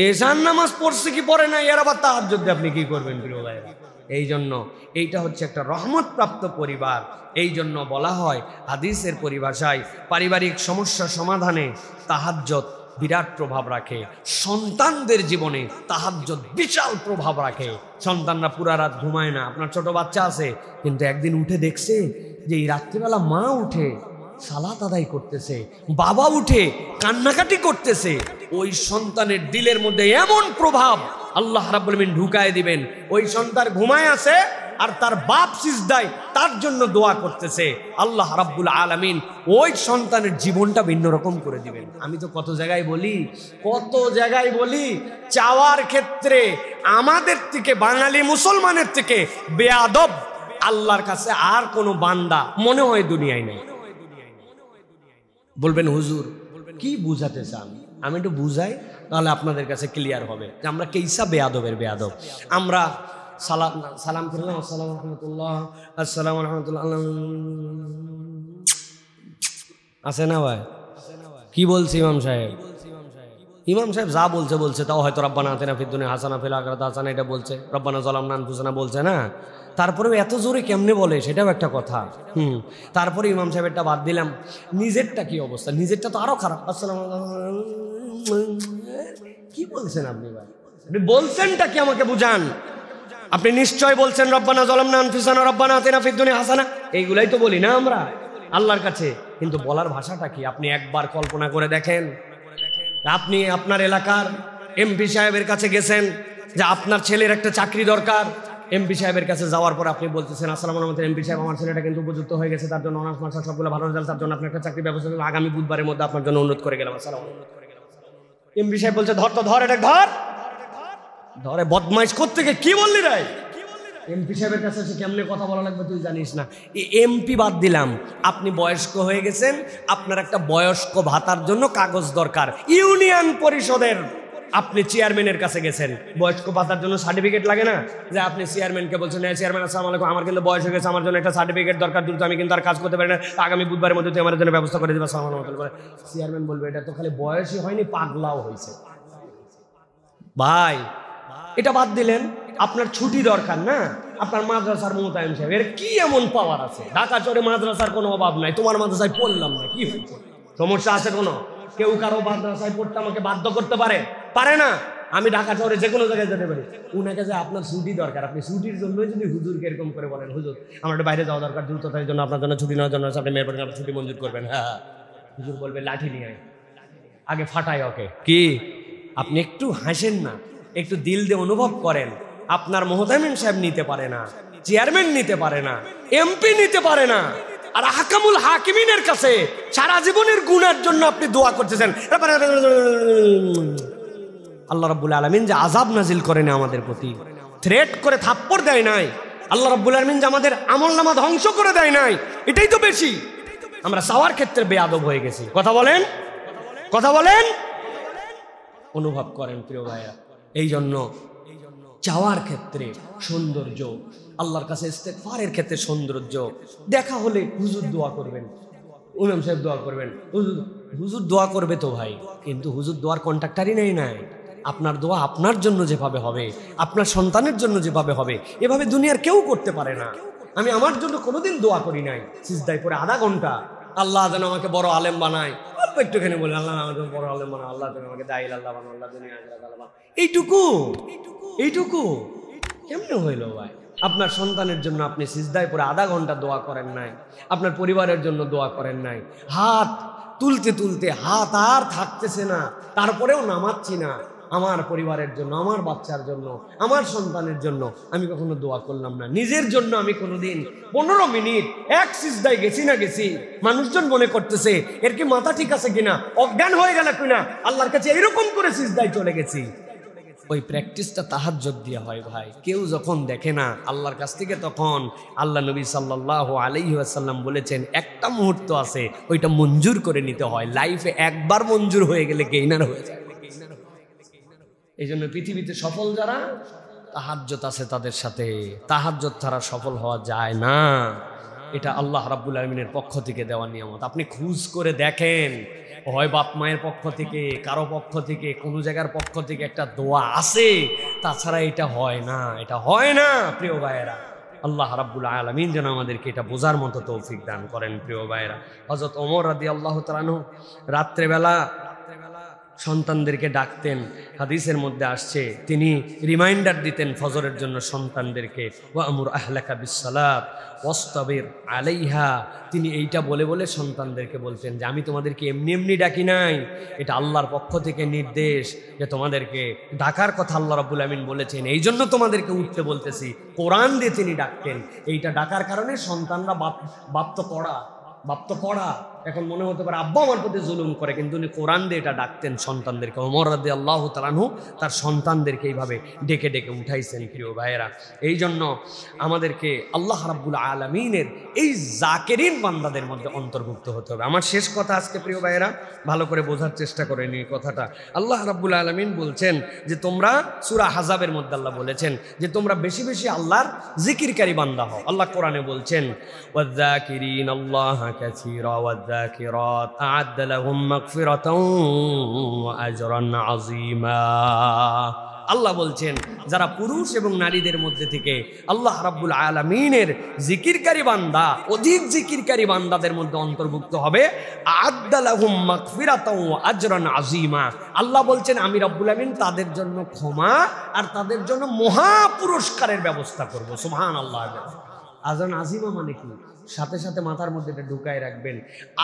এশার নামাজ পড়ছে কি পড়ে না, এর আবার তাহাজ্জুদ আপনি কি করবেন প্রিয় ভাইরা? এই জন্য এইটা হচ্ছে একটা রহমত প্রাপ্ত পরিবার। এই জন্য বলা হয় হাদিসের পরিভাষায় পারিবারিক সমস্যা সমাধানে তাহাজ্জুদ বিরাট প্রভাব রাখে। সন্তানদের জীবনে তাহাজ্জুদ বিশাল প্রভাব রাখে। সন্তানরা পুরা রাত ঘুমায় না, আপনার ছোট বাচ্চা আছে, কিন্তু একদিন উঠে দেখছে যে এই রাত্রিবেলা মা উঠে সালাত আদায় করতেছে, বাবা উঠে কান্নাকাটি করতেছে, ওই সন্তানের দিলের মধ্যে এমন প্রভাব আল্লাহ রাব্বুল আলামিন ঢুকায় দিবেন। ওই সন্তান ঘুমায় আছে আর তার বাপ সিজদায় তার জন্য দোয়া করতেছে, আল্লাহ রাব্বুল আলামিন ওই সন্তানের জীবনটা ভিন্ন রকম করে দিবেন। আমি তো কত জায়গায় বলি চাওয়ার ক্ষেত্রে আমাদের থেকে, বাঙালি মুসলমানের থেকে বেয়াদব আল্লাহর কাছে আর কোনো বান্দা মনে হয় দুনিয়ায় নেই। বলবেন হুজুর কি বুঝাতে চান, আমি একটু বুঝাই, তাহলে আপনাদের কাছে ক্লিয়ার হবে যে আমরা কেইসা বেয়াদবের বেয়াদব। আমরা সালাম করলাম, আসসালামু রাহমাতুল্লাহ, আসসালামু রাহমাতুল্লাহ, আছে না ভাই? কি বলছে ইমাম সাহেব? ইমাম সাহেব যা বলছে তাও হয়তো রব্বানা আতিনা ফিদ দুনিয়া হাসানা ফিল আখিরাতি হাসানা এটা বলছে, রব্বানা যালামনা আনফুসানা বলছে না, তারপরেও এত জোরে কেমনে বলে সেটাও একটা কথা। তারপরে ইমাম সাহেবেরটা বাদ দিলাম, নিজেরটা কি অবস্থা? নিজেরটা তো আরো খারাপ। আসসালামু কি বলছেন আপনি ভাই? আপনি বলছেনটা কি আমাকে বুঝান। আপনি নিশ্চয় বলছেন রব্বানা যালামনা আনফুসানা রব্বানা আতিনা ফিদ দুনিয়া হাসানা, এইগুলাই তো বলি না আমরা আল্লাহর কাছে, কিন্তু বলার ভাষাটা কি আপনি একবার কল্পনা করে দেখেন। আপনি আপনার এলাকার এমপি সাহেবের কাছে গেছেন যে আপনার ছেলের একটা চাকরি দরকার, এমপি সাহেবের কাছে যাওয়ার পর আপনি বলতেছেন আসসালামু আলাইকুম এমপি সাহেব, আমার ছেলেটা কিন্তু উপযুক্ত হয়ে গেছে, তার জন্য অনার্স মাস্টার সবগুলো ভালো রেজাল্ট, তার জন্য আপনার একটা চাকরি ব্যবস্থা আগামী বুধবারের মধ্যে আপনার জন্য অনুরোধ করে গেলাম। এমপি সাহেব বলছে ধর তো ধর, এটা ধরে বদমাইশ কোত্থেকে কি বললি রে? এমপি সাহেবের কাছে এসে কেমনে কথা বলা লাগবে তুই জানিস না। এমপি বাদ দিলাম, আপনি বয়স্ক হয়ে গেছেন, আপনার একটা বয়স্ক ভাতার জন্য কাগজ দরকার, ইউনিয়ন পরিষদের আপনি চেয়ারম্যানের কাছে গেছেন, বয়স্ক ভাতার জন্য সার্টিফিকেট লাগে না? যে আপনি চেয়ারম্যানকে বলছেন চেয়ারম্যান আসসালামু আলাইকুম, আমার কিন্তু বয়স হয়ে গেছে, আমার জন্য একটা সার্টিফিকেট দরকার, দ্রুত আমি কিন্তু আর কাজ করতে পারি না, আগামী বুধবারের মধ্যে তুই আমার জন্য ব্যবস্থা করে দিবে। আসসালামু আলাইকুম। চেয়ারম্যান বলবে এটা তো খালি বয়সই হয়নি, পাগলাও হয়েছে। ভাই এটা বাদ দিলেন, আপনার ছুটি দরকার না, আপনার মাদ্রাসার মোতায়েন সাহেব এর কি এমন পাওয়ার আছে? ঢাকা শহরে মাদ্রাসার কোনো অভাব নাই, তোমার মাদ্রাসায় পড়লাম না, কি হয়েছে? সমস্যা আছে কোনো? কেউ কারো মাদ্রাসায় পড়তে আমাকে বাধ্য করতে পারে না। আমি ঢাকা শহরে যে কোনো জায়গায় যেতে পারি। উনাকে যে আপনার ছুটি দরকার, আপনি ছুটির জন্যই যদি হুজুরকে এরকম করে বলেন হুজুর আমার একটু বাইরে যাওয়া দরকার দ্রুততার জন্য, আপনার জন্য ছুটি নেওয়ার জন্য আপনি মেহরবানি আপনি ছুটি মঞ্জুর করবেন। হ্যাঁ, হুজুর বলবে লাঠি নিয়ে আগে ফাটাই ওকে। কি আপনি একটু হাসেন না, একটু দিল দিয়ে অনুভব করেন। আপনার মোহতামিম সাহেব নিতে পারে না, চেয়ারম্যান নিতে পারে না, এমপি নিতে পারে না, আর হাকামুল হাকিমিনের কাছে সারা জীবনের গুনার জন্য আপনি দোয়া করতেছেন। আল্লাহ রাব্বুল আলামিন যে আযাব নাজিল করেন আমাদের প্রতি, থ্রেট করে থাপ্পড় দেয় নাই, আল্লাহ রাব্বুল আলামিন যে আমাদের আমলনামা ধ্বংস করে দেয় নাই, এটাই তো বেশি। আমরা চাওয়ার ক্ষেত্রে বেয়াদব হয়ে গেছি। কথা বলেন, কথা বলেন, অনুভব করেন প্রিয় ভাইয়া। এই জন্য চাওয়ার ক্ষেত্রে সৌন্দর্য, আল্লাহর কাছে ইস্তেগফারের ক্ষেত্রে সৌন্দর্য। দেখা হলে হুজুর দোয়া করবেন, ইমাম সাহেব দোয়া করবেন, হুজুর দোয়া করবে তো ভাই, কিন্তু হুজুর দোয়ার কন্ট্রাক্টারই নাই। আপনার দোয়া আপনার জন্য যেভাবে হবে, আপনার সন্তানের জন্য যেভাবে হবে, এভাবে দুনিয়ার কেউ করতে পারে না। আমি আমার জন্য কোনোদিন দোয়া করি নাই সিজদায় পড়ে আধা ঘন্টা, আল্লাহ যেন আমাকে বড় আলেম বানায়, অল্প একটুখানি বলে আল্লাহ আমাকে বড় আলেম বানায়, আল্লাহ যেন আমাকে দাইল আল্লাহ বানায়, আল্লাহ দুনিয়া আখিরাত আল্লাহ বানায়। এইটুকু কেমনে হইল ভাই? আপনার সন্তানের জন্য আপনি সিজদায় পড়ে আধা ঘন্টা দোয়া করেন নাই, আপনার পরিবারের জন্য দোয়া করেন নাই। হাত তুলতে তুলতে হাত আর থাকতেছে না, তারপরেও নামাচ্ছি না। আমার পরিবারের জন্য, আমার বাচ্চার জন্য, আমার সন্তানের জন্য আমি কখনো দোয়া করলাম না। নিজের জন্য আমি কোনোদিন 15 মিনিট এক সিজদায় গেছি না গেছি, মানুষজন মনে করতেছে এর কি মাথা ঠিক আছে কিনা, অজ্ঞান হয়ে গেল কিনা, আল্লাহর কাছে এরকম করে সিজদায় চলে গেছি। ওই প্র্যাকটিসটা তাহাজ্জুদ দিয়ে হয় ভাই। কেউ যখন দেখে না আল্লাহর কাছ থেকে, তখন আল্লাহ নবী সাল্লাল্লাহু আলাইহি ওয়াসাল্লাম বলেছেন একটা মুহূর্ত আছে, ওইটা মঞ্জুর করে নিতে হয়। লাইফে একবার মঞ্জুর হয়ে গেলে গেইনার হয়ে যায়। এই জন্য পৃথিবীতে সফল যারা, তাহাজ্জুদ আছে তাদের সাথে। তাহাজ্জুদ ছাড়া সফল হওয়া যায় না। এটা আল্লাহ রাব্বুল আলামিনের পক্ষ থেকে দেওয়া নিয়ামত। আপনি খুঁজ করে দেখেন, হয় বাপ মায়ের পক্ষ থেকে, কারো পক্ষ থেকে, কোনো জায়গার পক্ষ থেকে একটা দোয়া আছে, তাছাড়া এটা হয় না, এটা হয় না প্রিয় ভাইয়েরা। আল্লাহ রাব্বুল আলামিন যেন আমাদেরকে এটা বোঝার মতো তৌফিক দান করেন প্রিয় ভাইয়েরা। হযরত ওমর রাদিয়াল্লাহু তাআলা আনহু রাত্রেবেলা সন্তানদেরকে ডাকতেন। হাদিসের মধ্যে আসছে তিনি রিমাইন্ডার দিতেন ফজরের জন্য সন্তানদেরকে, ওয়ামুর আহলাকা বিসসালাত ওয়াসতাবির আলাইহা। তিনি এইটা বলে বলে সন্তানদেরকে বলতেন যে আমি তোমাদেরকে এমনি এমনি ডাকি নাই, এটা আল্লাহর পক্ষ থেকে নির্দেশ যে তোমাদেরকে ডাকার কথা আল্লাহ রাব্বুল আমিন বলেছেন, এই জন্য তোমাদেরকে উঠতে বলতেছি। কোরআন দিয়ে তিনি ডাকতেন। এইটা ডাকার কারণে সন্তানরা বাপ তো পড়া এখন মনে হতে পারে আব্বা আমার প্রতি জুলুম করে, কিন্তু উনি কোরআন দিয়ে এটা ডাকতেন সন্তানদেরকে। ওমর রাদিয়াল্লাহু তাআলা আনহু তার সন্তানদেরকে এইভাবে ডেকে ডেকে উঠাইছেন প্রিয় ভাইয়েরা। এই জন্য আমাদেরকে আল্লাহ রাব্বুল আলামিনের এই জাকেরিন বান্দাদের মধ্যে অন্তর্ভুক্ত হতে হবে। আমার শেষ কথা আজকে প্রিয় ভাইয়েরা, ভালো করে বোঝার চেষ্টা করেন এই কথাটা। আল্লাহ রাব্বুল আলামিন বলছেন যে তোমরা, সূরা হাজাবের মধ্যে আল্লাহ বলেছেন যে তোমরা বেশি বেশি আল্লাহর জিকিরকারী বান্দা হও। আল্লাহ কোরআনে বলছেন ওয়াযাকিরিনাল্লাহা কাসীরা ওয়াযাকিরাত আ'আদ্দা লাহুম মাগফিরাতাও ওয়া আজরান আযীমা। আল্লাহ বলছেন যারা পুরুষ এবং নারীদের মধ্যে থেকে আল্লাহ রাব্বুল আলামিনের জিকিরকারী বান্দা, অধিক জিকিরকারী বান্দাদের মধ্যে অন্তর্ভুক্ত হবে, আ'আদ্দা লাহুম মাগফিরাতাও ওয়া আজরান আযীমা। আল্লাহ বলছেন আমি রাব্বুল আমিন তাদের জন্য ক্ষমা আর তাদের জন্য মহা পুরস্কারের ব্যবস্থা করব। সুবহানাল্লাহ। আজরান আযীমা মানে কি? সাথে সাথে মাথার মধ্যে এটা ঢুকায় রাখবেন।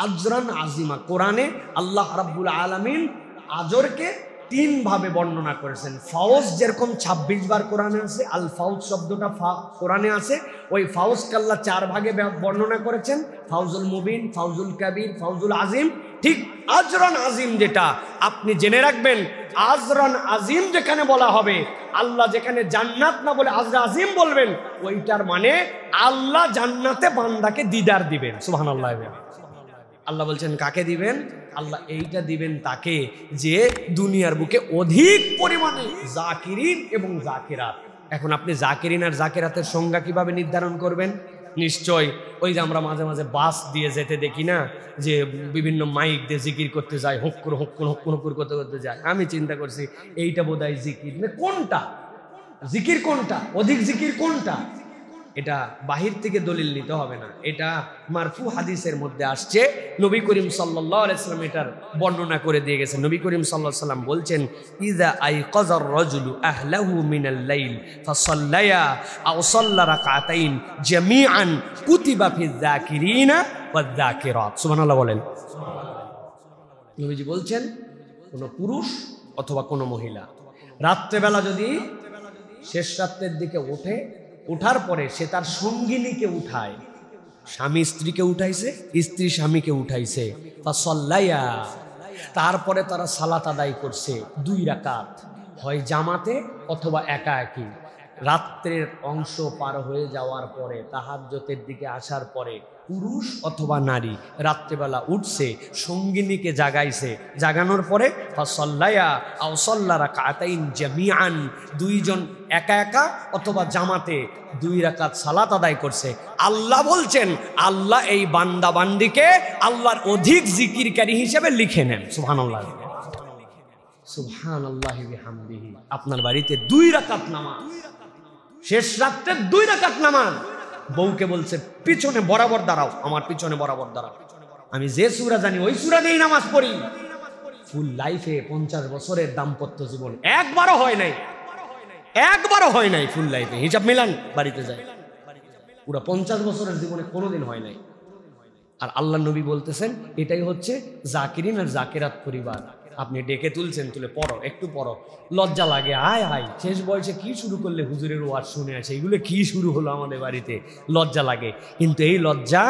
আজরান আযীমা, কোরআনে আল্লাহ রাব্বুল আলামিন আজরকে 3 ভাবে বর্ণনা করেছেন। ফাউজ যেরকম 26 বার কোরআনে আছে, আল ফাউজ শব্দটা কোরআনে আছে, ওই ফাউজ কাল্লা 4 ভাগে বর্ণনা করেছেন, ফাউজুল মুবিন, ফাউজুল কাবীর, ফাউজুল আজিম। ঠিক আজরান আজিম যেটা আপনি জেনে রাখবেন, আজরান আজিম যেখানে বলা হবে, আল্লাহ যেখানে জান্নাত না বলে আজরা আজিম বলবেন, ওইটার মানে আল্লাহ জান্নাতে বান্দাকে দিদার দিবেন। সুবহানাল্লাহ। আল্লাহ বলছেন কাকে দিবেন? আল্লাহ এইটা দিবেন তাকে যে দুনিয়ার বুকে অধিক পরিমাণে জাকিরিন এবং জাকিরাত। এখন আপনি জাকিরিন আর জাকিরাতের সংজ্ঞা কিভাবে নির্ধারণ করবেন? নিশ্চয় ওই যে আমরা মাঝে মাঝে বাস দিয়ে যেতে দেখি না, যে বিভিন্ন মাইক দিয়ে জিকির করতে যায়, হুক্কুর হুক্কুর হুক্কুর হুক্কুর করতে করতে যায়। আমি চিন্তা করছি এইটা বোধহয় জিকির, কোনটা জিকির, কোনটা অধিক জিকির, কোনটা? এটা বাহির থেকে দলিল নিতে হবে না, এটা মারফু হাদিসের মধ্যে আসছে। নবী করিম সাল্লাল্লাহু আলাইহি ওয়াসাল্লাম এটার বর্ণনা করে দিয়ে গেছেন। নবী করিম সাল্লাল্লাহু আলাইহি ওয়াসাল্লাম বলছেন, ইযা আইকাযার রাজুলু আহলাহু মিনাল লাইল ফাসাল্লায়া আও সাল্লা রাকাতাইন জামিআন কুতিবা ফিয যাকিরিনা ওয়ায যাকিরাত। সুবহানাল্লাহ বলেন। নবীজি বলছেন কোন পুরুষ অথবা কোন মহিলা রাত্রেবেলা যদি শেষ রাত্রের দিকে ওঠে, উঠার পরে সে তার সঙ্গিনীকে উঠায়, স্বামী স্ত্রীকে উঠাইছে, স্ত্রী স্বামীকে উঠাইছে, ফাসাল্লায়া, তারপরে তারা সালাত আদায় করছে 2 রাকাত, হয় জামাতে অথবা একা একই। রাত্রের অংশ পার হয়ে যাওয়ার পরে তাহাজ্জুদের দিকে আসার পরে পুরুষ অথবা নারী রাত্রেবেলা উঠছে, সঙ্গিনীকে জাগাইছে, জাগানোর পরে ফাসাল্লায়া আও সাল্লা রাকাতাইন জামিআন, দুইজন একা একা অথবা জামাতে 2 রাকাত সালাত আদায় করছে। আল্লাহ বলছেন, আল্লাহ এই বান্দা বান্দিকে আল্লাহর অধিক জিকিরকারী হিসেবে লিখে নেন। সুবহানাল্লাহ, সুবহানাল্লাহি বিহামদিহি। আপনার বাড়িতে 2 রাকাত নামাজ, শেষ রাত্রে 2 রাকাত নামাজ, বউকে বলছে পিছনে বরাবর দাঁড়াও, আমার পিছনে বরাবর দাঁড়াও, আমি যে সূরা জানি ওই সূরা দিয়েই নামাজ পড়ি। ফুল লাইফে 50 বছরের দাম্পত্য জীবন একবারও হয় নাই, একবারও হয় নাই ফুল লাইফে। হিসাব মিলান, বাড়িতে যায়, পুরো 50 বছরের জীবনে কোনোদিন হয় নাই। আর আল্লাহ নবী বলতেছেন এটাই হচ্ছে জাকিরিন আর জাকিরাত পরিবার। আপনি ডেকে তুলছেন, তুলে পড়ো, একটু পড়ো, লজ্জা লাগে, হায় হায় শেষ বয়সে কি শুরু করলে হুজুরের ওয়াজ শুনে আসে, এগুলো কি শুরু হলো আমাদের বাড়িতে, লজ্জা লাগে। কিন্তু এই লজ্জা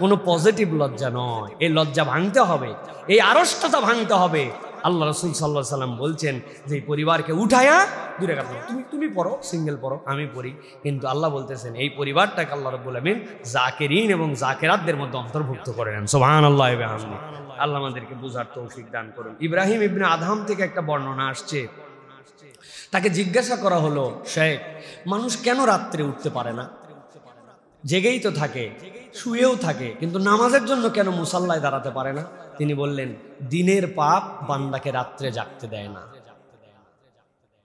কোনো পজিটিভ লজ্জা নয়, এই লজ্জা ভাঙতে হবে, এই আড়ষ্টতা ভাঙতে হবে। আল্লাহ রাসূল সাল্লাল্লাহু আলাইহি ওয়াসাল্লাম বলছেন যে পরিবারকে উঠায়া 2 রাকাত তুমি পড়ো, সিঙ্গেল পড়ো, আমি পড়ি। কিন্তু আল্লাহ বলতেছেন এই পরিবারটাকে আল্লাহ রাব্বুল আমিন জাকিরিন এবং জাকিরাতদের মধ্যে অন্তর্ভুক্ত করে নেন। সুবহানাল্লাহ ওয়া বিহামদিহি। আল্লাহ আমাদেরকে বুঝার তৌফিক দান করুন। ইব্রাহিম ইবনে আদহাম থেকে একটা বর্ণনা আসছে, তাকে জিজ্ঞাসা করা হলো, শেখ মানুষ কেন রাত্রে উঠতে পারে না, জেগেই তো থাকে, শুয়েও থাকে, কিন্তু নামাজের জন্য কেন মুসাল্লায় দাঁড়াতে পারে না? তিনি বললেন, দিনের পাপ বান্দাকে রাত্রে জাগতে দেয় না।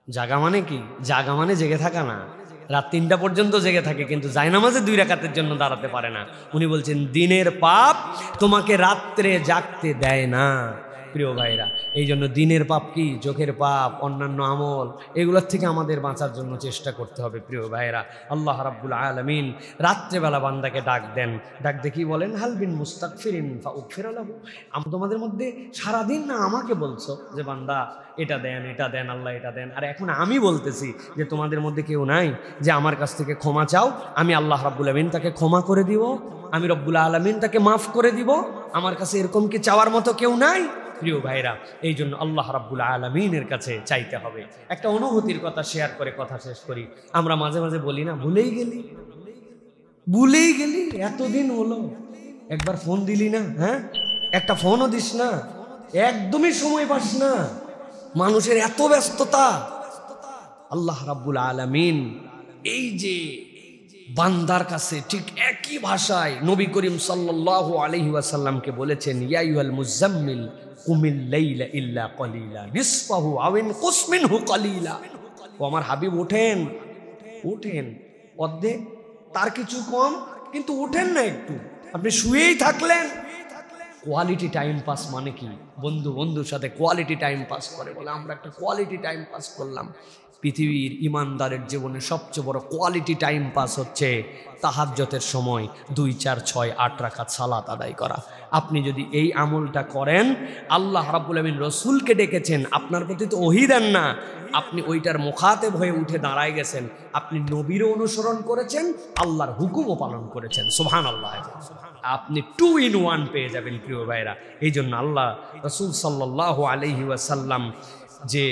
জাগা মানে কি? জাগা মানে জেগে থাকা না। রাত 3টা পর্যন্ত জেগে থাকে কিন্তু জায়নামাজে 2 রাকাতের জন্য দাঁড়াতে পারে না। উনি বলছেন দিনের পাপ তোমাকে রাত্রে জাগতে দেয় না। প্রিয় ভাইরা, এই জন্য দিনের পাপ কি, চোখের পাপ, অন্যান্য আমল, এগুলোর থেকে আমাদের বাঁচার জন্য চেষ্টা করতে হবে। প্রিয় ভাইরা, আল্লাহ রাব্বুল আলামিন রাত্রেবেলা বান্দাকে ডাক দেন, ডাক দিয়ে কি বলেন, হাল বিন মুস্তাগফিরিন ফাউগফিরা লাহু। তোমাদের মধ্যে সারাদিন না আমাকে বলছো যে বান্দা এটা দেন, এটা দেন, আল্লাহ এটা দেন, আর এখন আমি বলতেছি যে তোমাদের মধ্যে কেউ নাই যে আমার কাছ থেকে ক্ষমা চাও, আমি আল্লাহ রাব্বুল আলামিন তাকে ক্ষমা করে দিব, আমি রব্বুল আলামিন তাকে মাফ করে দিব। আমার কাছে এরকম কি চাওয়ার মতো কেউ নাই? প্রিয় ভাইরা, এই জন্য আল্লাহ রাব্বুল আলামিনের কাছে চাইতে হবে। একটা অনুভূতির কথা শেয়ার করে কথা শেষ করি। আমরা মাঝে মাঝে বলি না, ভুলেই গেলি, এতদিন হলো একবার ফোন দিলি না, হ্যাঁ একটা ফোনও দিস না, একদমই সময় পাস না, মানুষের এত ব্যস্ততা। আল্লাহ রাব্বুল আলামিন এই যে বান্দার কাছে ঠিক একই ভাষায় নবী করিম সাল্লাল্লাহু আলাইহি ওয়াসাল্লামকে বলেছেন, ইয়া আইয়ুহাল মুজাম্মিল কুমিল লাইলা ইল্লা কলিলা নিসফাহু আও ইনকুস মিনহু কলিলা। ও আমার হাবিব ওঠেন, অর্ধেক তার কিছু কম, কিন্তু ওঠেন না একটু, আপনি শুয়েই থাকলেন। কোয়ালিটি টাইম পাস মানে কি? বন্ধুর সাথে কোয়ালিটি টাইম পাস করে, বলে আমরা একটা কোয়ালিটি টাইম পাস করলাম। পৃথিবীর ইমানদারের জীবনে সবচেয়ে বড় কোয়ালিটি টাইম পাস হচ্ছে তাহাজ্জুদের সময় 2, 4, 6, 8 রাকাত সালাত আদায় করা। আপনি যদি এই আমলটা করেন, আল্লাহ রাব্বুল আমিন রসুলকে ডেকেছেন, আপনার প্রতি তো ওহী দেন না, আপনি ওইটার মুখাতেব হয়ে উঠে দাঁড়ায় গেছেন, আপনি নবীরও অনুসরণ করেছেন, আল্লাহর হুকুমও পালন করেছেন। সুবহানাল্লাহ, আপনি 2 in 1 পেয়ে যাবেন। প্রিয় ভাইরা, এই জন্য আল্লাহ রাসূল সাল্লাল্লাহু আলাইহি ওয়াসাল্লাম যে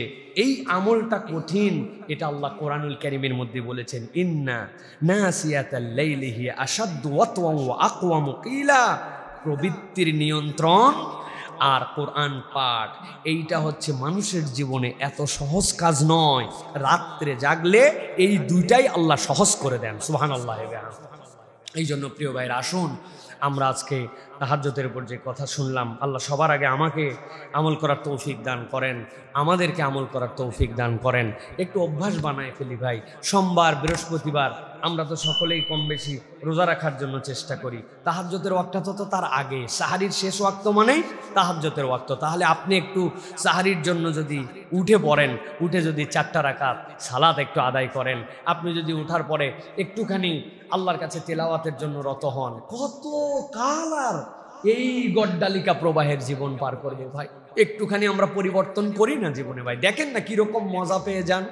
এই আমলটা কঠিন, এটা আল্লাহ কোরআনুল কারীমের মধ্যে বলেছেন, ইন্না নাসিয়াতাল লাইলি হিয়া আশাদ্দু ওয়াতওয়ান ওয়া আকওয়ামু কিলা। প্রবৃত্তির নিয়ন্ত্রণ আর কোরআন পাঠ, এইটা হচ্ছে মানুষের জীবনে এত সহজ কাজ নয়। রাত্রে জাগলে এই দুইটাই আল্লাহ সহজ করে দেন। সুবহানাল্লাহ। এই জন্য প্রিয় ভাইরা, আসুন আমরা আজকে তাহাজ্জুদের উপর যে কথা শুনলাম, আল্লাহ সবার আগে আমাকে আমল করার তৌফিক দান করেন, আমাদেরকে আমল করার তৌফিক দান করেন। একটু অভ্যাস বানায় ফেলি ভাই, সোমবার, বৃহস্পতিবার আমরা তো সকলেই কম বেশি রোজা রাখার জন্য চেষ্টা করি। তাহাজ্জুদের ওয়াক্তটা তো তার আগে, সাহারির শেষ ওয়াক্ত মানেই তাহাজ্জুদের ওয়াক্ত। তাহলে আপনি একটু সাহারির জন্য যদি উঠে পড়েন, উঠে যদি 4টা রাকাত সালাত একটু আদায় করেন, আপনি যদি উঠার পরে একটুখানি আল্লাহর কাছে তেলাওয়াতের জন্য রত হন, কত কাল আর এই গড্ডালিকা প্রবাহের জীবন পার করবো ভাই। একটুখানি আমরা পরিবর্তন করি না জীবনে ভাই, দেখেন না কিরকম মজা পেয়ে যান,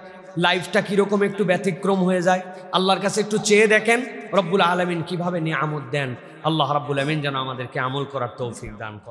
লাইফটা কিরকম একটু ব্যতিক্রম হয়ে যায়। আল্লাহর কাছে একটু চেয়ে দেখেন রব্বুল আলামিন কিভাবে নিয়ামত দেন। আল্লাহ রাব্বুল আমিন যেন আমাদেরকে আমল করার তৌফিক দান করেন।